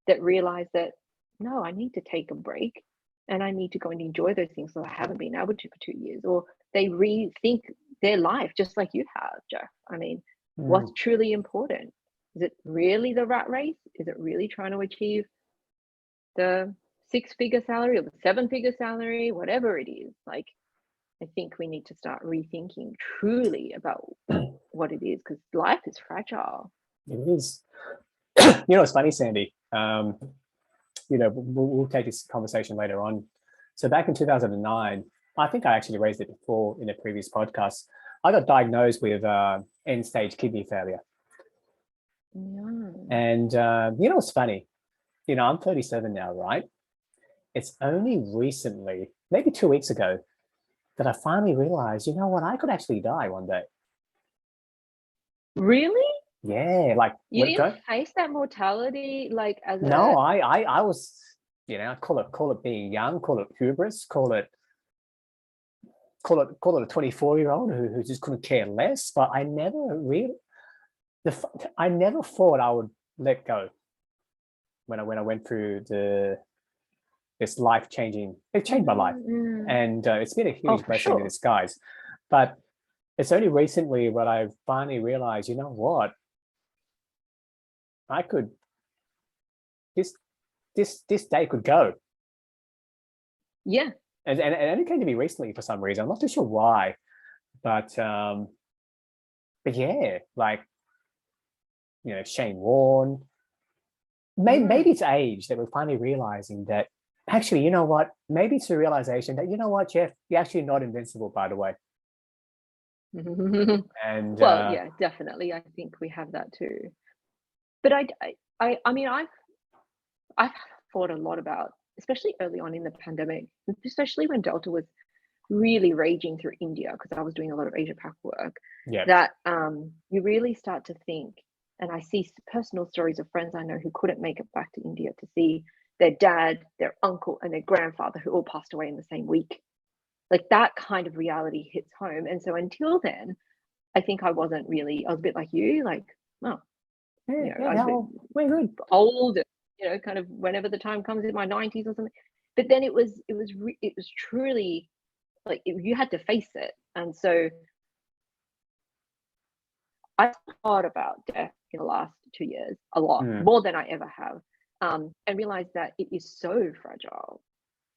that realize that, no, I need to take a break and I need to go and enjoy those things that I haven't been able to for 2 years, or they rethink their life just like you have, Jeff. I mean, what's truly important? Is it really the rat race? Is it really trying to achieve the 6-figure salary or the 7-figure salary, whatever it is? Like, I think we need to start rethinking truly about what it is, because life is fragile. It is. It's funny, Sandy. We'll take this conversation later on. So back in 2009, I think I actually raised it before in a previous podcast. I got diagnosed with end-stage kidney failure. Yeah. And what's funny? I'm 37 now, right? It's only recently, maybe 2 weeks ago, that I finally realized, I could actually die one day. Really? Yeah, like you didn't face that mortality like as no, I was, call it being young, call it hubris, call it a 24-year-old who just couldn't care less. But I never I never thought I would let go when I went through this life-changing. It changed my life, and it's been a huge blessing in disguise. But it's only recently that I've finally realized, what, I could, this day could go. Yeah. And it came to me recently for some reason. I'm not too sure why, but yeah, like, Shane Warne. Maybe it's age that we're finally realizing that actually, you know what? Maybe it's a realization that, what, Jeff, you're actually not invincible, by the way. And well, yeah, definitely. I think we have that too. But I mean, I've thought a lot about, especially early on in the pandemic, especially when Delta was really raging through India, because I was doing a lot of Asia Pac work. Yeah. That you really start to think, and I see personal stories of friends I know who couldn't make it back to India to see their dad, their uncle, and their grandfather who all passed away in the same week. Like, that kind of reality hits home. And so until then, I think I was a bit like you, like, oh, we're good. Old, kind of whenever the time comes in my 90s or something. But then it was truly like you had to face it. And so I thought about death in the last 2 years a lot more than I ever have, and realized that it is so fragile.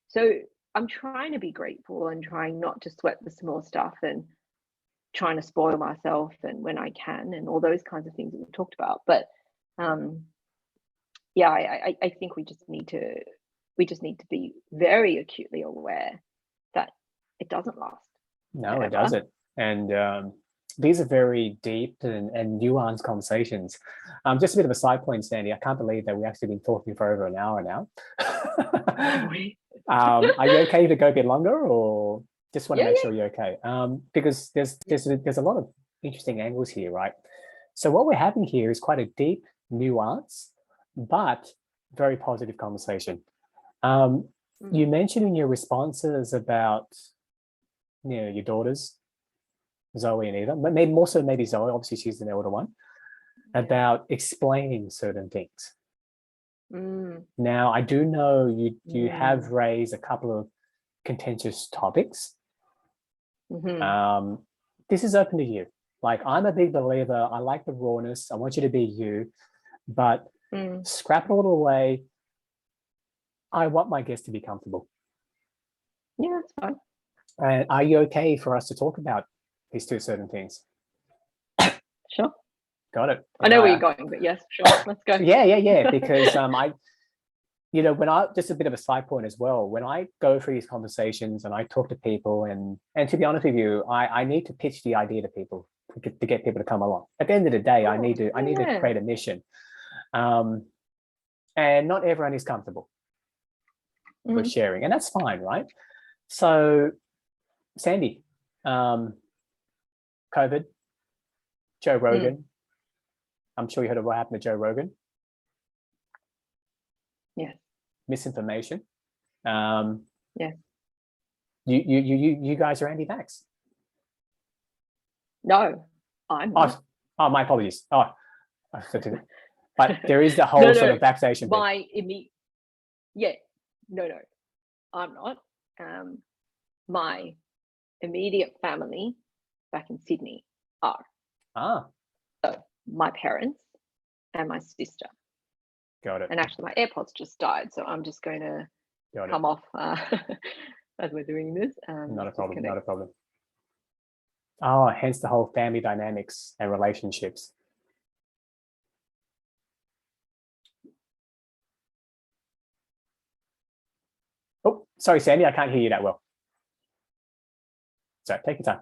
So I'm trying to be grateful and trying not to sweat the small stuff and trying to spoil myself and when I can and all those kinds of things that we've talked about. But yeah, I think we just need to be very acutely aware that it doesn't last. No, forever. it doesn't. And these are very deep and nuanced conversations. Just a bit of a side point, Sandy. I can't believe that we've actually been talking for over an hour now. Are you okay to go a bit longer, or just want to make sure you're okay? Because there's a lot of interesting angles here, right? So what we're having here is quite a deep nuance, but very positive conversation. You mentioned in your responses about your daughters, Zoe and Eva, but maybe more so maybe Zoe, obviously she's the older one, about explaining certain things. Now, I do know you have raised a couple of contentious topics. This is open to you. Like, I'm a big believer. I like the rawness. I want you to be you, but scrap it all away. I want my guests to be comfortable. Yeah, that's fine. And are you okay for us to talk about these two certain things? Sure. Got it. I know where you're going, but yes, sure. Let's go. Yeah. Because when I, just a bit of a side point as well, when I go through these conversations and I talk to people, and to be honest with you, I need to pitch the idea to people to get people to come along. At the end of the day, I need to create a mission. And not everyone is comfortable with sharing, and that's fine, right? So, Sandy, COVID, Joe Rogan. I'm sure you heard of what happened to Joe Rogan. Yeah. Misinformation. Yeah. You guys are anti-vax. No, I'm not. Oh, my apologies. Oh, But there is the whole sort of vaccination thing. My immediate, yeah, no, I'm not. My immediate family back in Sydney are. So my parents and my sister. Got it. And actually, my AirPods just died, so I'm just going to come off as we're doing this. Not a problem. Not a problem. Oh, hence the whole family dynamics and relationships. Oh, sorry, Sandy, I can't hear you that well. So take your time.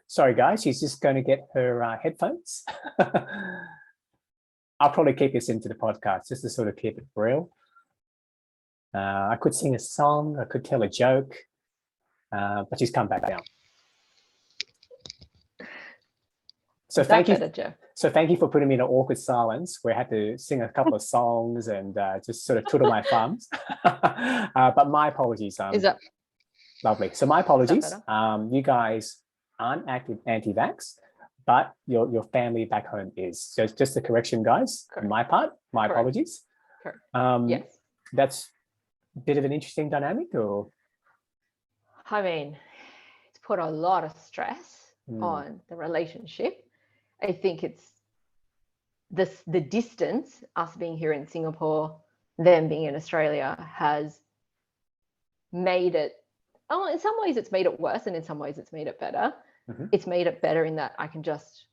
Sorry, guys, she's just going to get her headphones. I'll probably keep this into the podcast just to sort of keep it real. I could sing a song, I could tell a joke, but she's come back now. So thank you. So thank you for putting me in an awkward silence where I had to sing a couple of songs and just sort of twiddle my thumbs. But my apologies. Is that lovely? So my apologies. You guys aren't active anti-vax, but your family back home is. So just a correction, guys. On my part, my apologies. Yes. That's a bit of an interesting dynamic, or? I mean, it's put a lot of stress on the relationship. I think it's the distance, us being here in Singapore, them being in Australia, has made it, in some ways it's made it worse, and in some ways it's made it better. It's made it better in that I can just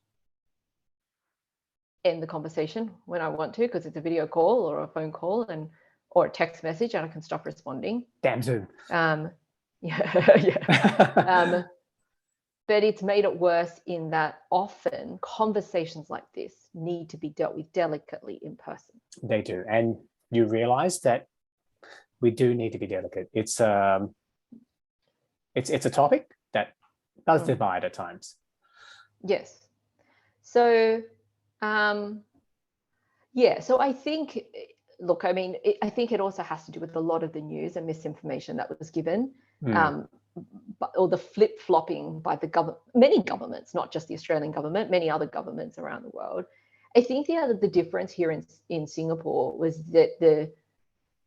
end the conversation when I want to, because it's a video call or a phone call or a text message, and I can stop responding. Damn Zoom. Yeah. But it's made it worse in that often conversations like this need to be dealt with delicately in person. They do. And you realize that we do need to be delicate. It's a topic that does divide at times. Yes. So, so I think, look, I mean, I think it also has to do with a lot of the news and misinformation that was given. Or the flip-flopping by many governments, not just the Australian government, many other governments around the world. I think the difference here in Singapore was that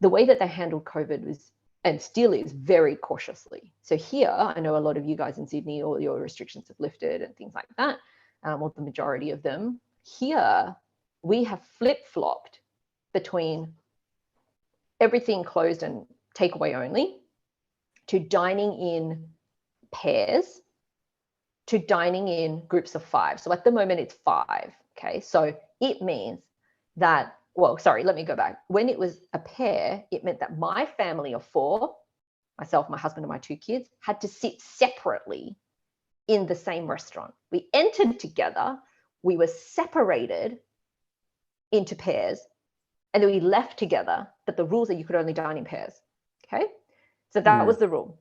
the way that they handled COVID was, and still is, very cautiously. So here, I know a lot of you guys in Sydney, all your restrictions have lifted and things like that, or the majority of them. Here, we have flip-flopped between everything closed and takeaway only, to dining in pairs, to dining in groups of 5. So at the moment it's 5, okay? So it means that, well, sorry, let me go back. When it was a pair, it meant that my family of 4, myself, my husband and my 2 kids, had to sit separately in the same restaurant. We entered together, we were separated into pairs, and then we left together, but the rules are you could only dine in pairs, okay? So that was the rule.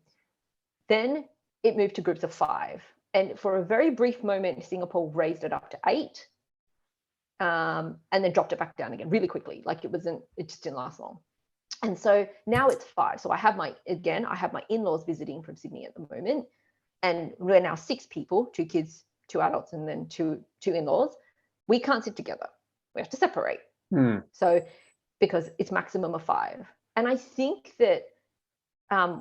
Then it moved to groups of 5. And for a very brief moment, Singapore raised it up to 8 and then dropped it back down again really quickly. Like it just didn't last long. And so now it's 5. So I have my in-laws visiting from Sydney at the moment. And we're now 6 people, 2 kids, 2 adults, and then two in-laws. We can't sit together. We have to separate. So because it's maximum of 5. And I think that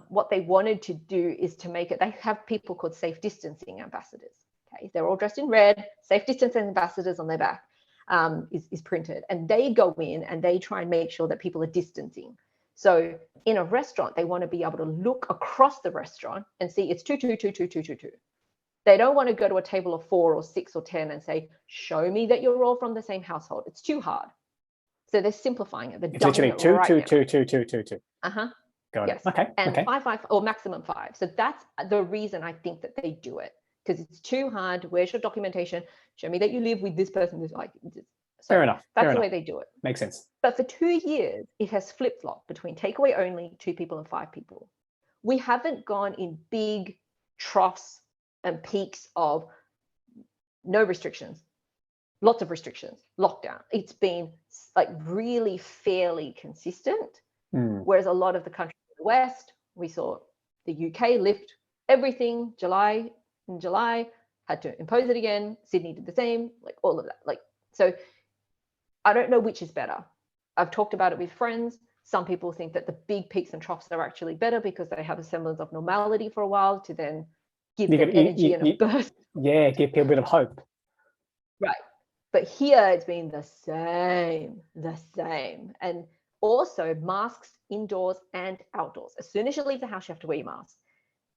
what they wanted to do is to make it, they have people called safe distancing ambassadors. Okay, they're all dressed in red, safe distancing ambassadors on their back is printed, and they go in and they try and make sure that people are distancing. So in a restaurant, they want to be able to look across the restaurant and see it's 2, 2, 2, 2, 2, 2, 2. They don't want to go to a table of 4 or 6 or 10 and say, show me that you're all from the same household. It's too hard. So they're simplifying it. They're it's literally 2, right 2, down. 2, 2, 2, 2, 2. Got yes. it. Okay. And 5, 5, or maximum 5. So that's the reason I think that they do it, because it's too hard. Where's your documentation? Show me that you live with this person. So fair enough. That's the way they do it. Makes sense. But for 2 years, it has flip-flopped between takeaway only, 2 people and 5 people. We haven't gone in big troughs and peaks of no restrictions, lots of restrictions, lockdown. It's been like really fairly consistent. Whereas a lot of the countries in the West, we saw the UK lift everything in July, had to impose it again. Sydney did the same, like all of that. Like, so I don't know which is better. I've talked about it with friends. Some people think that the big peaks and troughs are actually better because they have a semblance of normality for a while to then give them energy and a burst. Yeah, give people a bit of hope. Right. But here it's been the same. And also masks indoors and outdoors. As soon as you leave the house, you have to wear your mask.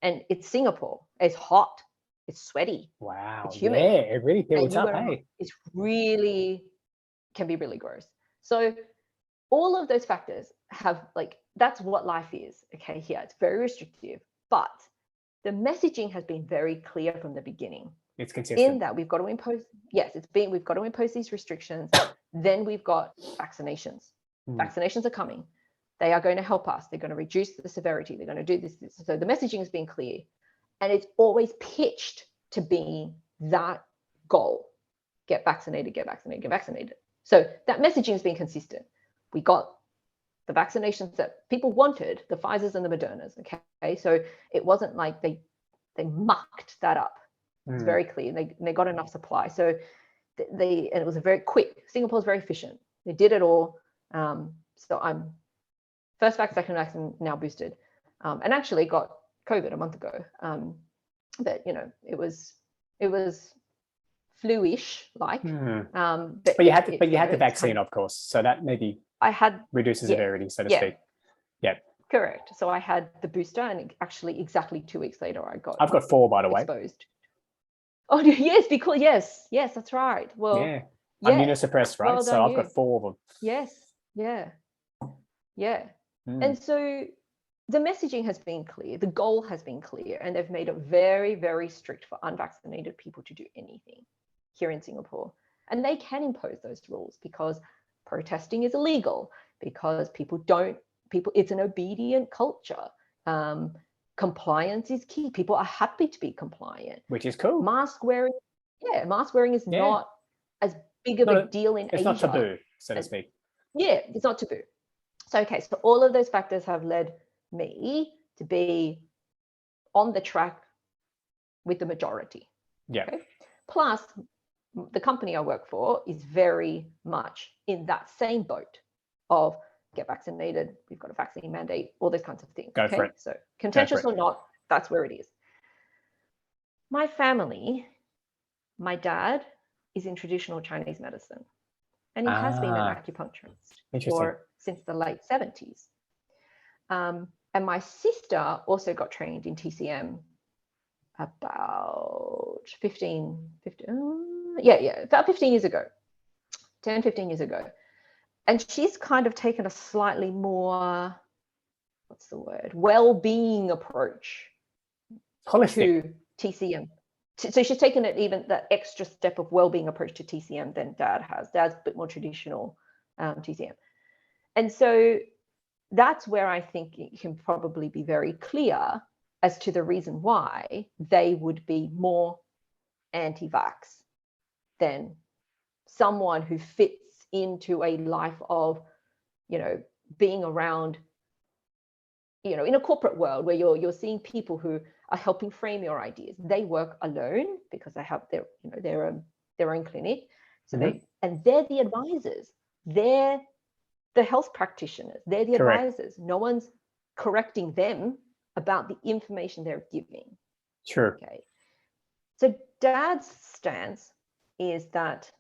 And it's Singapore. It's hot. It's sweaty. Wow. It's humid. Yeah, it really builds up, hey? It's really, can be really gross. So all of those factors have, like, that's what life is. Okay, here it's very restrictive, but the messaging has been very clear from the beginning. It's consistent. In that we've got to impose, we've got to impose these restrictions. Then we've got vaccinations. Vaccinations are coming. They are going to help us. They're going to reduce the severity. They're going to do this. So the messaging has been clear. And it's always pitched to be that goal. Get vaccinated, get vaccinated, get vaccinated. So that messaging has been consistent. We got the vaccinations that people wanted, the Pfizers and the Modernas. Okay. So it wasn't like they mucked that up. It's very clear. They got enough supply. So and it was a very quick. Singapore's very efficient. They did it all. So I'm first vaccine, second vaccine, now boosted, and actually got COVID a month ago. But it was flu-ish like. But you had the vaccine, of course. So that maybe reduces severity, so to speak. Yeah. Correct. So I had the booster, and actually exactly 2 weeks later, I've got 4, by the way. Exposed. Oh yes, because yes, that's right. Well, yeah. Immunosuppressed, right? So I've got 4 of them. Yes. Yeah. And so the messaging has been clear, the goal has been clear, and they've made it very, very strict for unvaccinated people to do anything here in Singapore. And they can impose those rules because protesting is illegal, because it's an obedient culture. Compliance is key. People are happy to be compliant. Which is cool. Mask wearing is not as big of a deal in Asia. It's not taboo, so to speak. Yeah, it's not taboo. So, so all of those factors have led me to be on the track with the majority. Yeah. Okay? Plus, the company I work for is very much in that same boat of get vaccinated, we've got a vaccine mandate, all those kinds of things. Go for it. So contentious or not, that's where it is. My family, my dad is in traditional Chinese medicine, and he has been an acupuncturist since the late 70s. And my sister also got trained in TCM about 15 years ago, 10, 15 years ago. And she's kind of taken a slightly more, well-being approach to TCM. So she's taken it even that extra step of well-being approach to TCM than Dad has. Dad's a bit more traditional TCM. And so that's where I think it can probably be very clear as to the reason why they would be more anti-vax than someone who fits into a life of, being around, in a corporate world where you're seeing people who are helping frame your ideas. They work alone because they have their own clinic. So they're the advisors. They're the health practitioners. They're the advisors. No one's correcting them about the information they're giving. Sure. Okay. So Dad's stance is that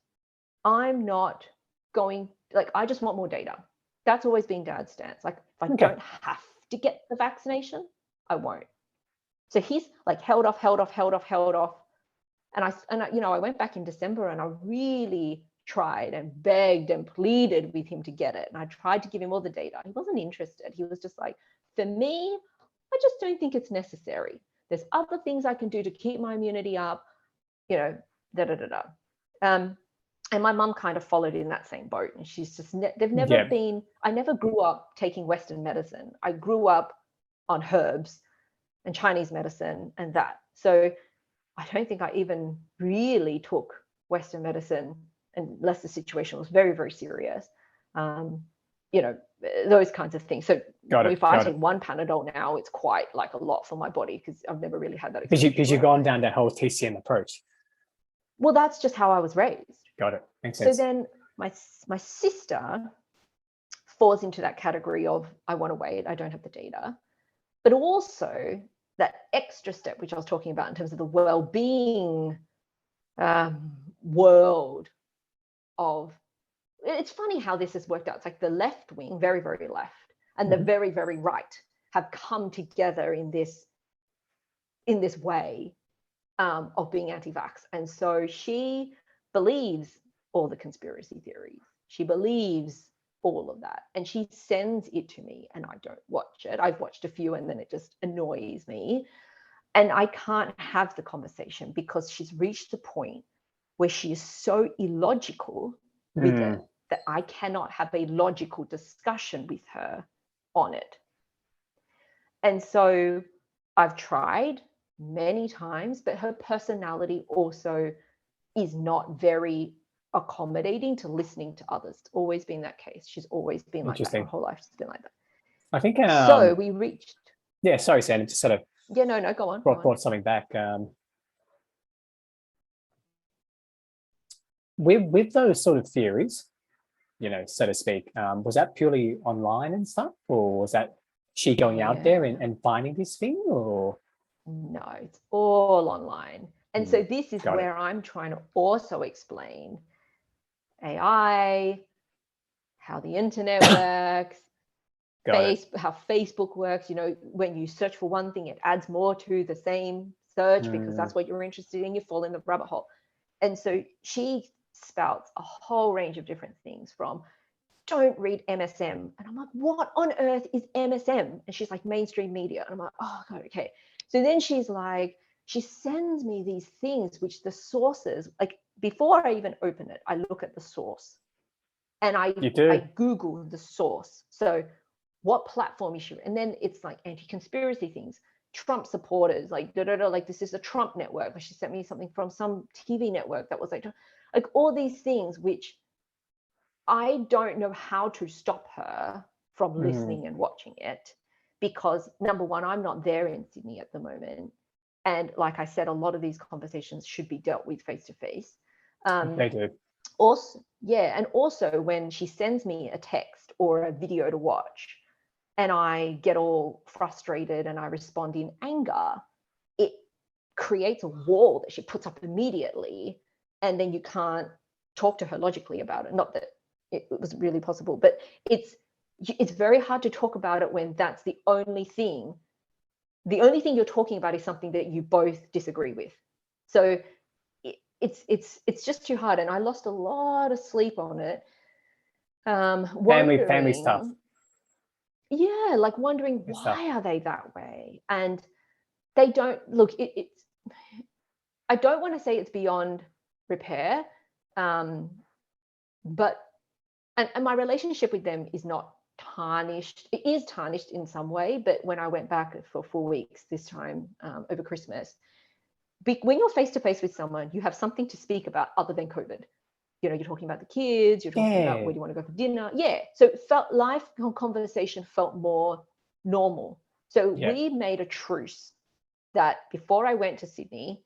I'm not going, I just want more data. That's always been Dad's stance. If I don't have to get the vaccination, I won't. So he's held off. And I went back in December and I really tried and begged and pleaded with him to get it. And I tried to give him all the data. He wasn't interested. He was just like, for me, I just don't think it's necessary. There's other things I can do to keep my immunity up, And my mum kind of followed in that same boat. And she's just, they've never been, I never grew up taking Western medicine. I grew up on herbs and Chinese medicine and that. So I don't think I even really took Western medicine unless the situation was very, very serious. Those kinds of things. So if I take one Panadol now, it's quite a lot for my body because I've never really had that experience. Because you've gone down that whole TCM approach. Well, that's just how I was raised. Got it. Makes So sense. then my sister falls into that category of, I want to wait, I don't have the data. But also that extra step, which I was talking about in terms of the well-being world of, it's funny how this has worked out. It's like the left wing, very, very left, and the very, very right have come together in this way of being anti-vax. And so she believes all the conspiracy theories. She believes all of that. And she sends it to me and I don't watch it. I've watched a few and then it just annoys me. And I can't have the conversation because she's reached the point where she is so illogical with it that I cannot have a logical discussion with her on it. And so I've tried many times, but her personality also is not very accommodating to listening to others. It's always been that case. She's always been like that. Her whole life she's been like that. I think so we reached. Yeah, sorry, Sandy, just sort of no, go on. Brought something back. With those sort of theories, you know, so to speak, was that purely online and stuff, or was that she going out there and finding this thing, or? No, it's all online. And so this is where I'm trying to also explain AI, how the internet works, how Facebook works. You know, when you search for one thing, it adds more to the same search because that's what you're interested in. You fall in the rabbit hole. And so she spouts a whole range of different things from, don't read MSM. And I'm like, what on earth is MSM? And she's like, mainstream media. And I'm like, oh God, okay. So then she's like, she sends me these things, which the sources, like before I even open it, I look at the source and I Google the source. So what platform is she? And then it's like anti-conspiracy things, Trump supporters, like, like this is a Trump network. But she sent me something from some TV network that was like all these things, which I don't know how to stop her from listening and watching it. Because number one, I'm not there in Sydney at the moment. And like I said, a lot of these conversations should be dealt with face to face. They do. Also, and also when she sends me a text or a video to watch and I get all frustrated and I respond in anger, it creates a wall that she puts up immediately. And then you can't talk to her logically about it. Not that it was really possible, but it's very hard to talk about it when that's the only thing you're talking about is something that you both disagree with. So it's just too hard. And I lost a lot of sleep on it. Family stuff. Yeah, like wondering why are they that way? And they don't look, it's I don't want to say it's beyond repair, but and my relationship with them is not tarnished. It is tarnished in some way, but when I went back for 4 weeks this time over Christmas, when you're face to face with someone, you have something to speak about other than COVID. You know, you're talking about the kids, you're talking about where do you want to go for dinner. Yeah. So it felt life conversation felt more normal. So we made a truce that before I went to Sydney,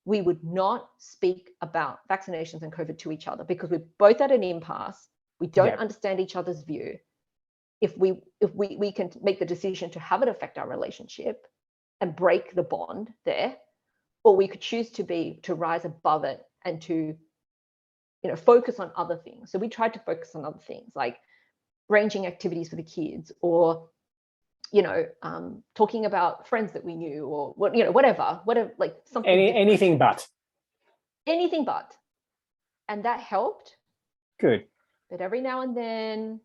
we would not speak about vaccinations and COVID to each other because we're both at an impasse. We don't understand each other's view. If we can make the decision to have it affect our relationship and break the bond there, or we could choose to rise above it and to, you know, focus on other things. So we tried to focus on other things like ranging activities for the kids, or, you know, talking about friends that we knew, or what, you know, whatever, like something. Anything but. And that helped. Good. But every now and then,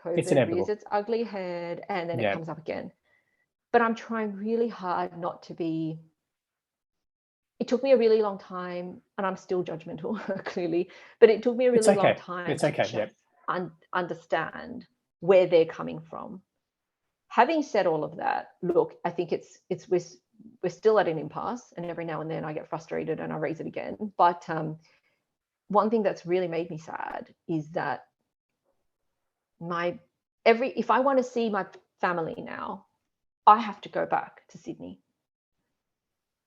COVID rears its ugly head, and then it comes up again. But I'm trying really hard not to be. It took me a really long time, and I'm still judgmental, clearly, but it took me a really long time to understand where they're coming from. Having said all of that, look, I think we're still at an impasse, and every now and then I get frustrated and I raise it again. But one thing that's really made me sad is that if I want to see my family now, I have to go back to Sydney.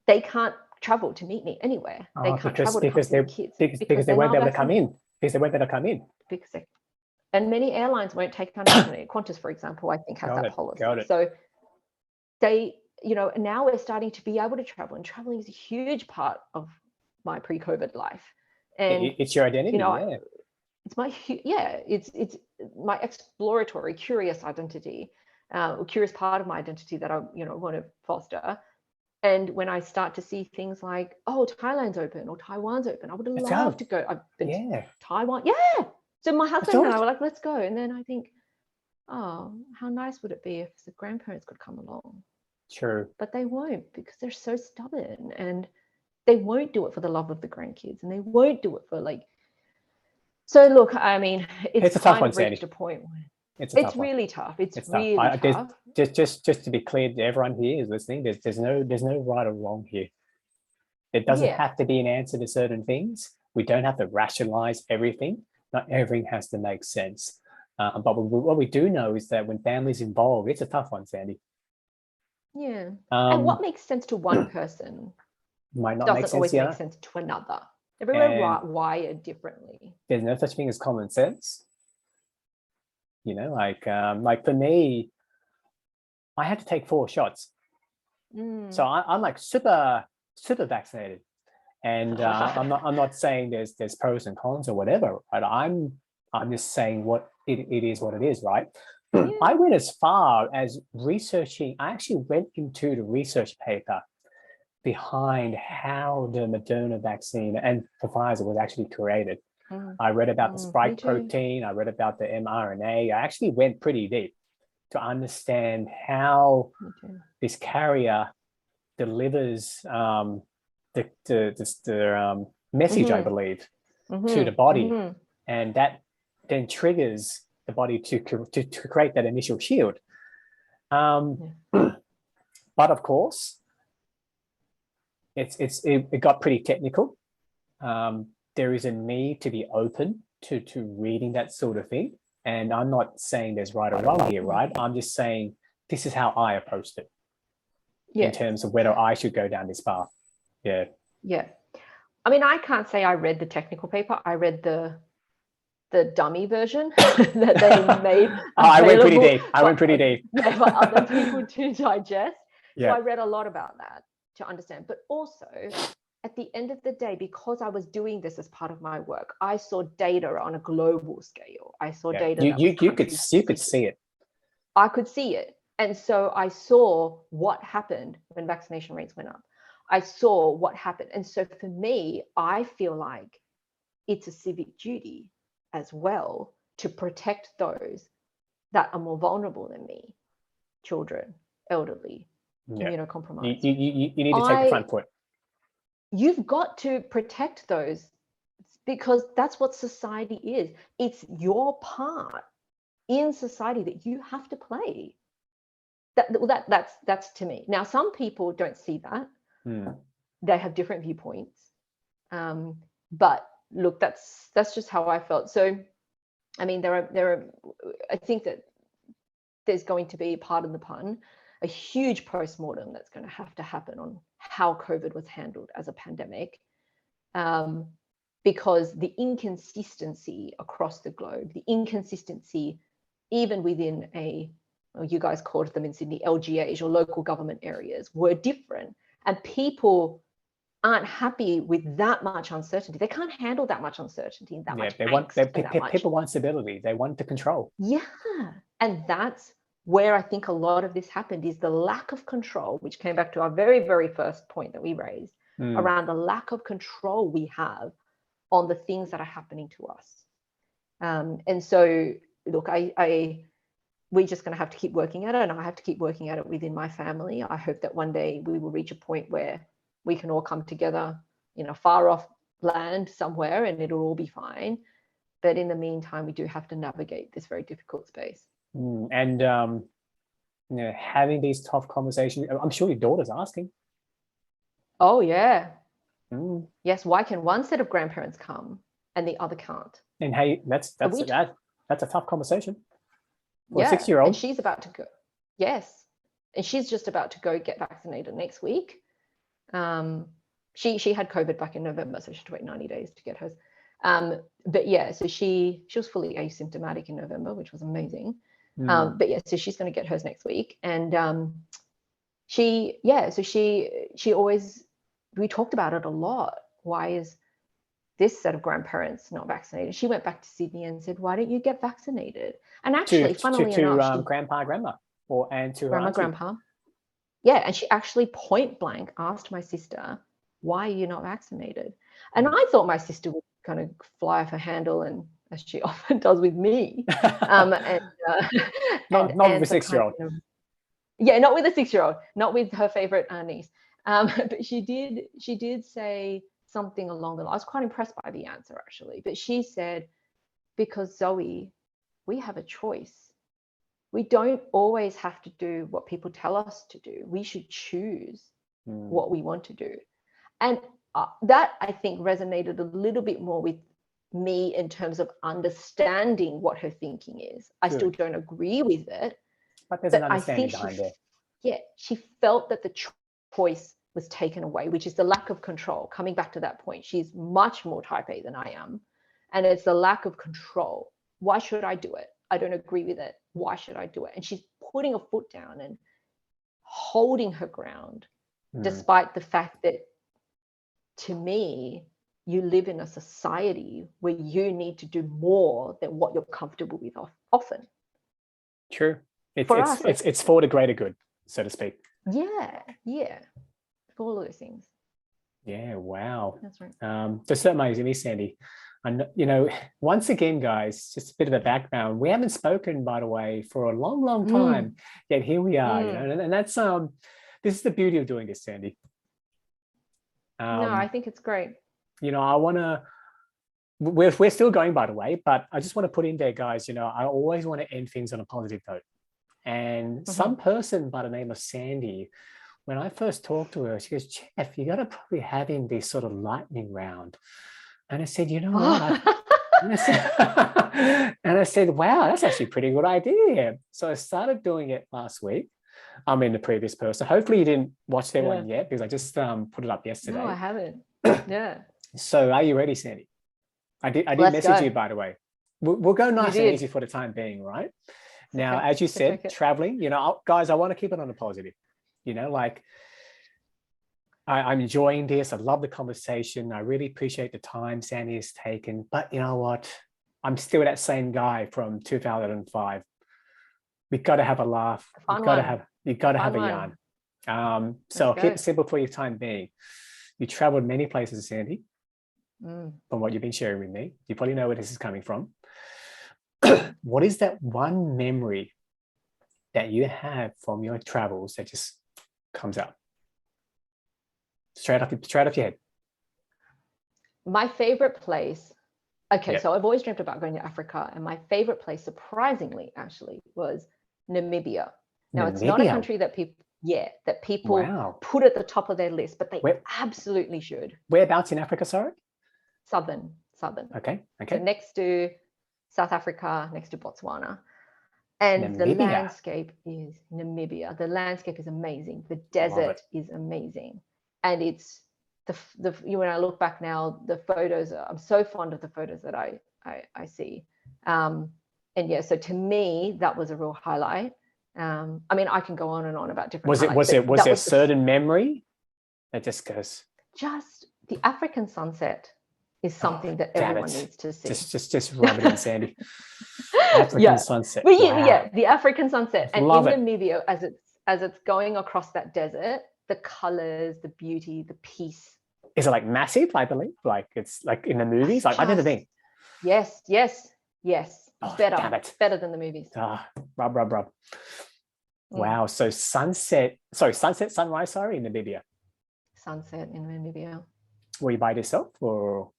They can't travel to meet me anywhere. They can't because travel to come see the kids because they won't be able to come in. Because they won't be able to come in. And many airlines won't take unvaccinated. Qantas, for example, I think has that policy. So they, now we're starting to be able to travel, and traveling is a huge part of my pre-COVID life. And it's your identity. It's my it's my exploratory, curious identity, curious part of my identity that I want to foster. And when I start to see things like, oh, Thailand's open or Taiwan's open, I would love to go. I've been to Taiwan. Yeah. So my husband and I were like, let's go. And then I think, oh, how nice would it be if the grandparents could come along? True. But they won't, because they're so stubborn, and they won't do it for the love of the grandkids, and they won't do it for so look, I mean, it's a tough kind one, of reached Sandy. a point where it's really tough. It's really tough. Just to be clear to everyone here is listening, there's no right or wrong here. It doesn't have to be an answer to certain things. We don't have to rationalize everything. Not everything has to make sense. But what we do know is that when families involved, it's a tough one, Sandy. Yeah. And what makes sense to one person might not doesn't always make sense to another. Everywhere wired differently. There's no such thing as common sense. Like for me, I had to take 4 shots. So I'm like super vaccinated, and I'm not saying there's pros and cons or whatever. Right? I'm just saying what it is what it is, right? Yeah. I went as far as researching. I actually went into the research paper behind how the Moderna vaccine and Pfizer was actually created. I read about the spike protein. I read about the mRNA. I actually went pretty deep to understand how this carrier delivers the message, I believe, to the body, and that then triggers the body to create that initial shield. But of course, it got pretty technical. There is a need to be open to reading that sort of thing. And I'm not saying there's right or wrong here, right? I'm just saying this is how I approached it in terms of whether I should go down this path. Yeah. I mean, I can't say I read the technical paper. I read the dummy version that they made. I went pretty deep. Yeah, for other people to digest. So I read a lot about that to understand. But also, at the end of the day, because I was doing this as part of my work, I saw data on a global scale. I saw data. You could see it. I could see it. And so I saw what happened when vaccination rates went up. I saw what happened. And so for me, I feel like it's a civic duty as well to protect those that are more vulnerable than me, children, elderly, immunocompromised. You need to take the front foot. You've got to protect those, because that's what society is. It's your part in society that you have to play. That's to me. Now, some people don't see that. They have different viewpoints. But look, that's just how I felt. So, I mean, there are. I think that there's going to be, pardon the pun, a huge postmortem that's going to have to happen on how COVID was handled as a pandemic, because the inconsistency across the globe, the inconsistency even within you guys called them in Sydney LGAs, or local government areas, were different, and people aren't happy with that much uncertainty. They can't handle that much uncertainty, people want stability. They want the control. Yeah, and that's where I think a lot of this happened, is the lack of control, which came back to our very, very first point that we raised around the lack of control we have on the things that are happening to us. And so, look, we're just going to have to keep working at it, and I have to keep working at it within my family. I hope that one day we will reach a point where we can all come together in a far off land somewhere and it'll all be fine. But in the meantime, we do have to navigate this very difficult space. And having these tough conversations, I'm sure your daughter's asking. Oh yeah. Yes, why can one set of grandparents come and the other can't? And hey, that's a tough conversation. For a 6-year-old. And she's about to go. Yes. And she's just about to go get vaccinated next week. She had COVID back in November, so she had to wait 90 days to get hers. But yeah, so she was fully asymptomatic in November, which was amazing. But yeah, so she's going to get hers next week. And she always, we talked about it a lot. Why is this set of grandparents not vaccinated? She went back to Sydney and said, why don't you get vaccinated? And actually, funnily enough, grandpa, grandma, and to grandma, her grandpa. Yeah, and she actually point blank asked my sister, why are you not vaccinated? And I thought my sister would kind of fly off her handle, and as she often does with me. not with a 6-year-old. Yeah, not with a 6-year-old, not with her favorite niece. But she did say something along the lines. I was quite impressed by the answer, actually. But she said, because Zoe, we have a choice. We don't always have to do what people tell us to do. We should choose what we want to do. And that, I think, resonated a little bit more with me in terms of understanding what her thinking is. I still don't agree with it. But there's an understanding behind it. Yeah, she felt that the choice was taken away, which is the lack of control. Coming back to that point, she's much more type A than I am. And it's the lack of control. Why should I do it? I don't agree with it. Why should I do it? And she's putting a foot down and holding her ground, despite the fact that, to me, you live in a society where you need to do more than what you're comfortable with often. True. It's for the greater good, so to speak. Yeah. For all of those things. Yeah, wow. That's right. That's so amazing, me, Sandy. And, once again, guys, just a bit of a background. We haven't spoken, by the way, for a long, long time. Yet here we are, and that's this is the beauty of doing this, Sandy. No, I think it's great. I want to. We're still going, by the way, but I just want to put in there, guys. I always want to end things on a positive note. And some person by the name of Sandi, when I first talked to her, she goes, "Jeff, you got to probably have in this sort of lightning round." And I said, you know what? And I said, wow, that's actually a pretty good idea. So I started doing it last week. I'm in the previous person. Hopefully you didn't watch that one yet, because I just put it up yesterday. No, I haven't. Yeah. So are you ready, Sandy? I did message you, by the way. We'll go nice and easy for the time being, right? Now, as you said, traveling, guys, I want to keep it on a positive. I'm enjoying this. I love the conversation. I really appreciate the time Sandi has taken. But you know what? I'm still that same guy from 2005. We've got to have a laugh. You've got to have a yarn. So I'll keep it simple for your time being. You traveled many places, Sandi, from what you've been sharing with me. You probably know where this is coming from. What is that one memory that you have from your travels that just comes up? Straight off your head. My favorite place. Okay, so I've always dreamt about going to Africa, and my favorite place, surprisingly, actually, was Namibia. Now, it's not a country that people put at the top of their list, but they absolutely should. Whereabouts in Africa, sorry? Southern. Okay. So next to South Africa, next to Botswana. And the landscape is Namibia. The landscape is amazing. The desert is amazing. And it's when I look back now, the photos, I'm so fond of the photos that I see. And so to me, that was a real highlight. I mean, I can go on and on about different Was there a certain memory that just goes? Just the African sunset is something that everyone needs to see. Just rub it in, Sandi. African sunset. But the African sunset. And Love in Namibia, as it's going across that desert, the colors, the beauty, the peace. Is it like massive, I believe? Like it's like in the movies? Like I've never been. Yes. Better than the movies. Rub. Wow. So sunset, sunrise, in Namibia. Sunset in Namibia. Were you by yourself or?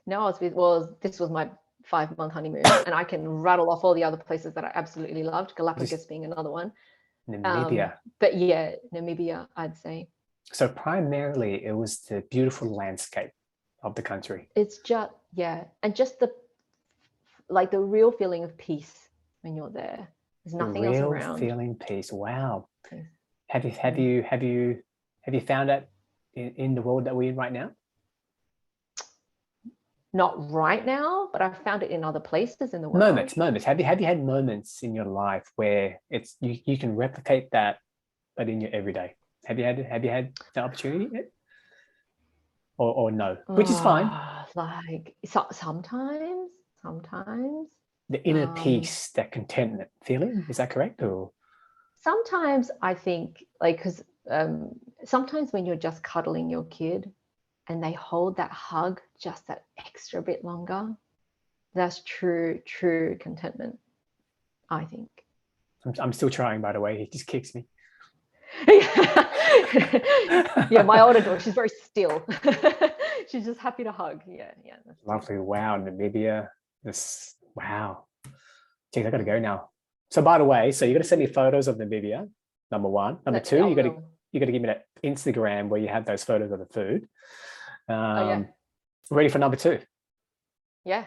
No, this was my 5-month honeymoon, and I can rattle off all the other places that I absolutely loved, Galapagos being another one. Namibia. But yeah, Namibia, I'd say. So primarily it was the beautiful landscape of the country. It's just, and just the real feeling of peace when you're there. There's nothing else around. Real feeling peace. Wow. Have you found that in the world that we're in right now? Not right now, but I've found it in other places in the world. Moments. Have you had moments in your life where it's you can replicate that, but in your everyday? Have you had the opportunity yet? Or no? Which is fine. Like sometimes. The inner peace, that contentment feeling, is that correct? Or sometimes I think, like, because sometimes when you're just cuddling your kid and they hold that hug just that extra bit longer, that's true contentment, I think. I'm still trying, by the way. He just kicks me. Yeah, my older daughter, she's very still. She's just happy to hug. Yeah. Lovely. Wow, Namibia. Wow. Geez, I gotta go now. So by the way, so you're gonna send me photos of Namibia, number one. Number two, you gotta give me that Instagram where you have those photos of the food. Ready for number two? Yeah.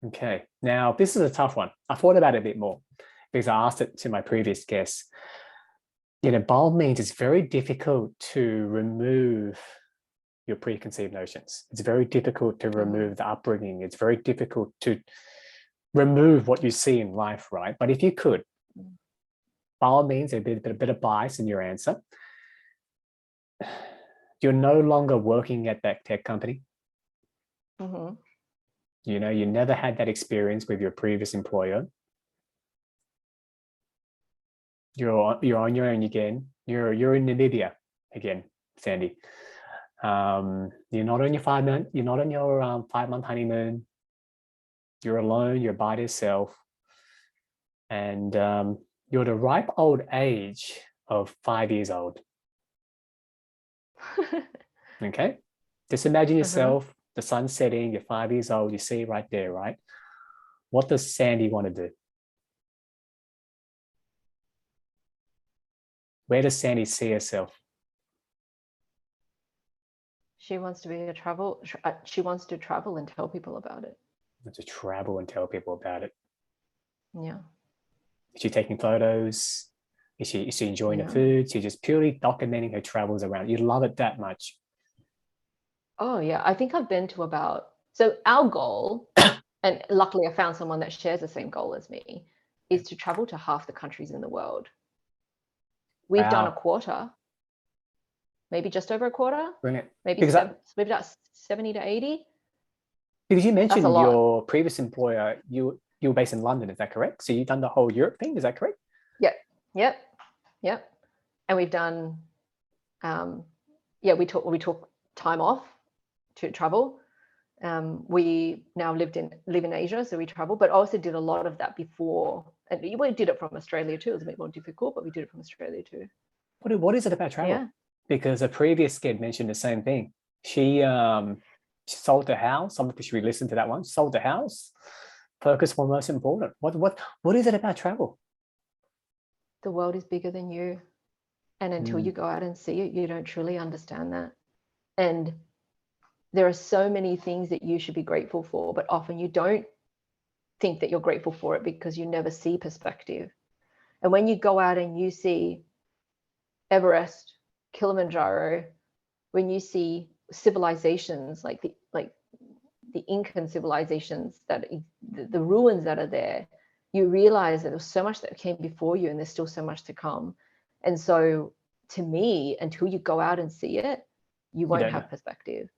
Okay. Now this is a tough one. I thought about it a bit more because I asked it to my previous guests. By all means, it's very difficult to remove your preconceived notions. It's very difficult to remove the upbringing. It's very difficult to remove what you see in life, right? But if you could, by all means, there'd be a bit of bias in your answer. You're no longer working at that tech company. You never had that experience with your previous employer. You're on your own again. You're in Namibia again, Sandi. You're not on your 5-month honeymoon. You're alone. You're by yourself, and you're the ripe old age of 5 years old. Okay, just imagine yourself. The sun's setting. You're 5 years old. You see right there, right? What does Sandi want to do? Where does Sandi see herself? She wants to be she wants to travel and tell people about it. To travel and tell people about it. Yeah. Is she taking photos? Is she enjoying the food? She's just purely documenting her travels around. You love it that much. Oh yeah, I think I've been to so our goal, and luckily I found someone that shares the same goal as me, is to travel to half the countries in the world. We've done a quarter, maybe just over a quarter. Brilliant. Maybe that's 70 to 80. Because you mentioned your previous employer, you were based in London, is that correct? So you've done the whole Europe thing, is that correct? Yep. And we've done, we took time off to travel. We now live in Asia, so we travel, but also did a lot of that before. And we did it from Australia too. It was a bit more difficult, but we did it from Australia too. What is it about travel? Yeah. Because a previous guest mentioned the same thing. She sold the house. Some people should listen to that one. Sold the house. Focus on most important. What is it about travel? The world is bigger than you, and until you go out and see it, you don't truly understand that. And there are so many things that you should be grateful for, but often you don't think that you're grateful for it because you never see perspective. And when you go out and you see Everest, Kilimanjaro, when you see civilizations like the Incan civilizations, that the ruins that are there, you realize that there's so much that came before you and there's still so much to come. And so to me, until you go out and see it, you won't have perspective.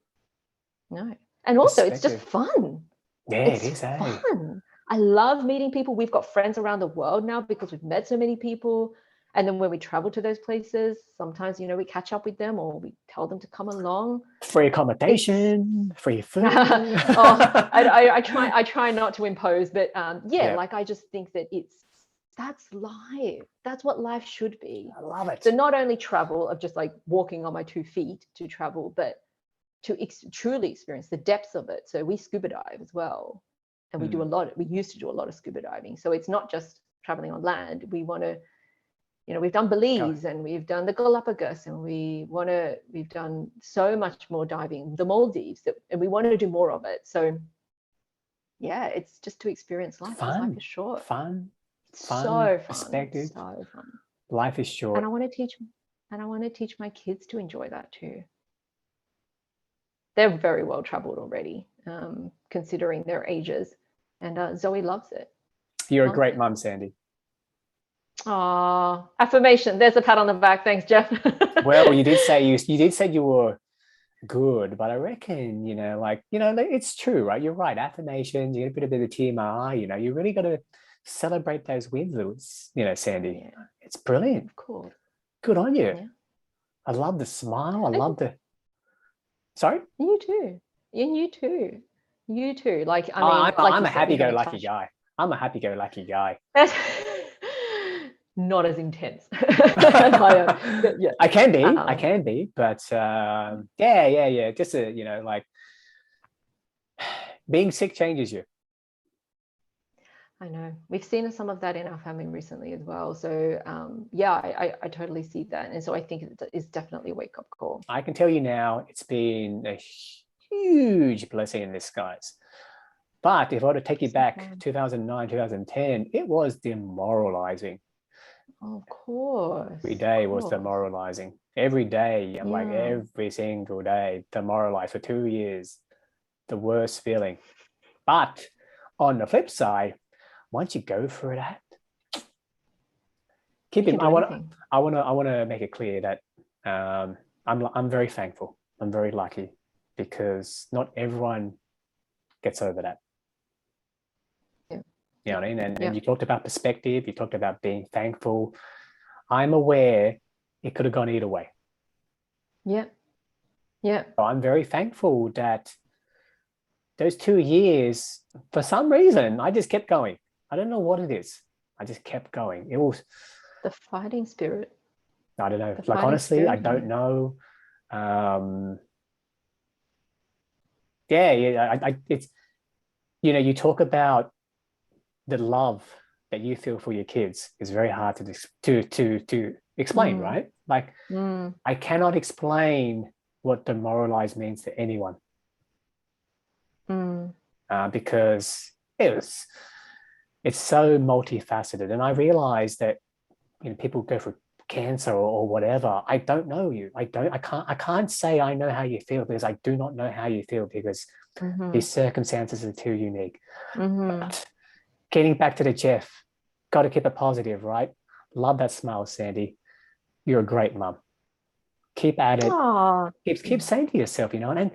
No. And also it's just fun. Yeah, it is fun. I love meeting people. We've got friends around the world now because we've met so many people. And then when we travel to those places, sometimes, we catch up with them or we tell them to come along. Free accommodation, free food. I try not to impose, but like I just think that that's life. That's what life should be. I love it. So not only travel of just like walking on my 2 feet to travel, but to truly experience the depths of it. So we scuba dive as well. And we used to do a lot of scuba diving. So it's not just traveling on land. We want to, we've done Belize and we've done the Galapagos and we've done so much more diving, the Maldives, and we want to do more of it. So yeah, it's just to experience life. Fun. Life is short. Fun. So fun. Perspective. So fun. Life is short. And I want to teach my kids to enjoy that too. they're very well traveled already, considering their ages, and Zoe loves it. You're a Loves great it. mum, Sandy. Ah, affirmation. There's a pat on the back. Thanks, Jeff. Well, you did say you were good, but I reckon, it's true, right? You're right. Affirmations, you get a bit of TMI, you really got to celebrate those wins, Sandy. Yeah. It's brilliant. Of course. Good on you. Yeah. I love the smile. I love the. Sorry? You too. And you too. You too. Like, I mean, I'm a happy-go-lucky guy. I'm a happy-go-lucky guy. Not as intense. Yeah. I can be, but yeah. Just being sick changes you. I know. We've seen some of that in our family recently as well. So I totally see that. And so I think it's definitely a wake-up call. I can tell you now, it's been a huge blessing in disguise. But if I were to take you back 2009, 2010, it was demoralizing. Of course. Every day was demoralizing. Every day, I'm like Yeah. every single day, demoralized for 2 years. The worst feeling. But on the flip side, once you go through that, I want to make it clear that I'm very thankful. I'm very lucky because not everyone gets over that. Yeah. You know what I mean? And you talked about perspective, you talked about being thankful. I'm aware it could have gone either way. Yeah. Yeah. So I'm very thankful that those 2 years, for some reason, I just kept going. I don't know what it is. I just kept going. It was the fighting spirit. I don't know. Like, honestly, I don't know. It's, you talk about the love that you feel for your kids is very hard to explain, right? Like, I cannot explain what demoralized means to anyone. Because it's so multifaceted. And I realized that, people go through cancer or whatever. I don't know you. I can't say I know how you feel because I do not know how you feel because these circumstances are too unique. But getting back to the Jeff, got to keep it positive, right? Love that smile, Sandy. You're a great mum. Keep at it. Keep saying to yourself, and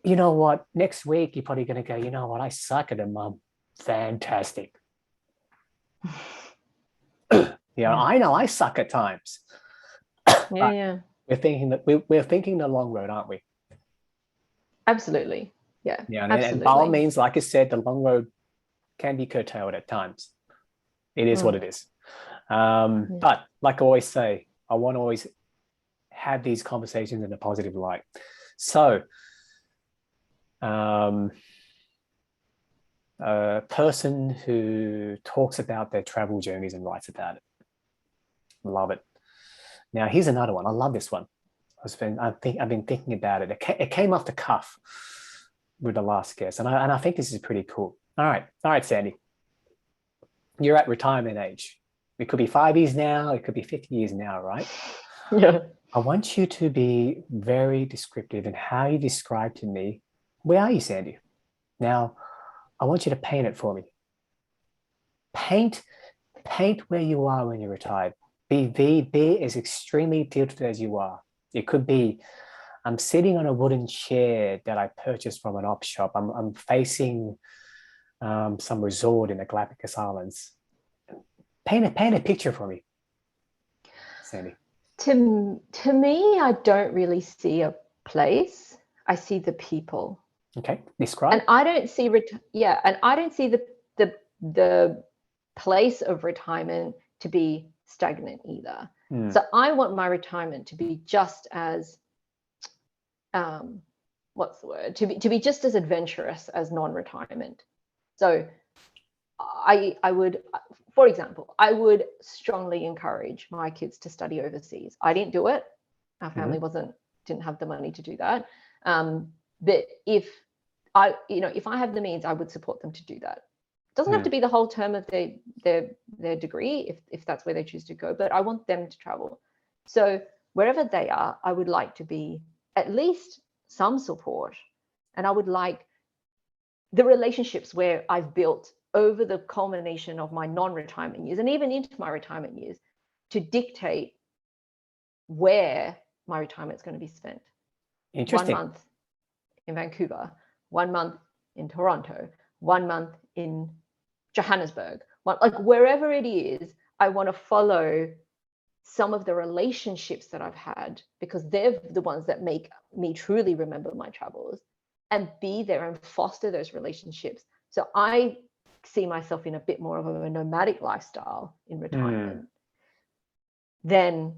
you know what? Next week, you're probably going to go, you know what? I suck at it, mum. Fantastic. I know I suck at times. Yeah. We're thinking that we're thinking the long road, aren't we? Absolutely. Yeah. Absolutely. And by all means, like I said, the long road can be curtailed at times. It is what it is. But like I always say, I want to always have these conversations in a positive light. So, a person who talks about their travel journeys and writes about it. Love it. Now, here's another one. I love this one. I've been thinking about it. It came off the cuff with the last guest, and I think this is pretty cool. All right, Sandy. You're at retirement age. It could be 5 years now. It could be 50 years now, right? Yeah. I want you to be very descriptive in how you describe to me, where are you, Sandy? Now, I want you to paint it for me. Paint where you are when you're retired. Be as extremely detailed as you are. It could be, I'm sitting on a wooden chair that I purchased from an op shop. I'm facing some resort in the Galapagos Islands. Paint a picture for me, Sandy. To me, I don't really see a place. I see the people. Okay, describe. And I don't see the place of retirement to be stagnant either. So I want my retirement to be just as to be just as adventurous as non-retirement. So I would, for example, I would strongly encourage my kids to study overseas. I didn't do it. Our family didn't have the money to do that. But if I have the means, I would support them to do that. It doesn't have to be the whole term of their degree if that's where they choose to go, but I want them to travel. So wherever they are, I would like to be at least some support. And I would like the relationships where I've built over the culmination of my non-retirement years and even into my retirement years to dictate where my retirement is going to be spent. Interesting. 1 month in Vancouver, 1 month in Toronto, 1 month in Johannesburg, like wherever it is, I want to follow some of the relationships that I've had, because they're the ones that make me truly remember my travels, and be there and foster those relationships. So I see myself in a bit more of a nomadic lifestyle in retirement than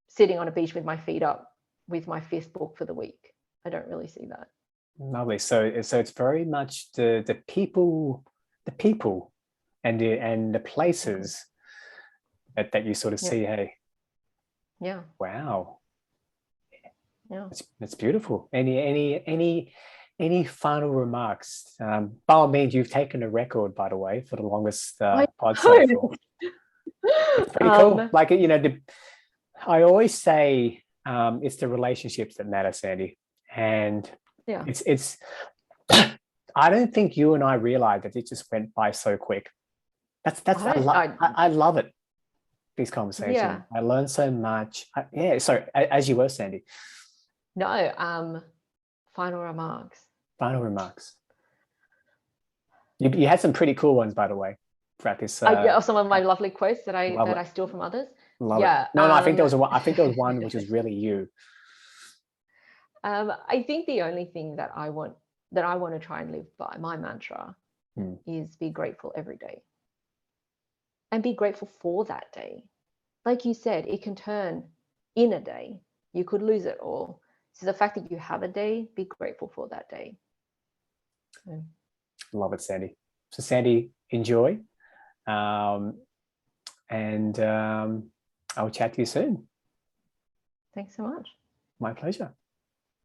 sitting on a beach with my feet up with my fifth book for the week. I don't really see that. Lovely. So it's very much the people and the places that you sort of see. Hey. Yeah. Wow. Yeah. It's beautiful. Any final remarks? By all means, you've taken a record, by the way, for the longest pod so far. It's pretty cool. Like, you know, I always say it's the relationships that matter, Sandi. And it's I don't think you and I realized that it just went by so quick. I love it. These conversations. Yeah. I learned so much. Sorry, as you were, Sandi. No, final remarks. Final remarks. You had some pretty cool ones, by the way, throughout this. Some of my lovely quotes that I steal from others. Love it. No, I think there was one which is really you. I think the only thing that I want to try and live by, my mantra, is be grateful every day. And be grateful for that day. Like you said, it can turn in a day. You could lose it all. So the fact that you have a day, be grateful for that day. Love it, Sandi. So Sandi, enjoy. And I'll chat to you soon. Thanks so much. My pleasure.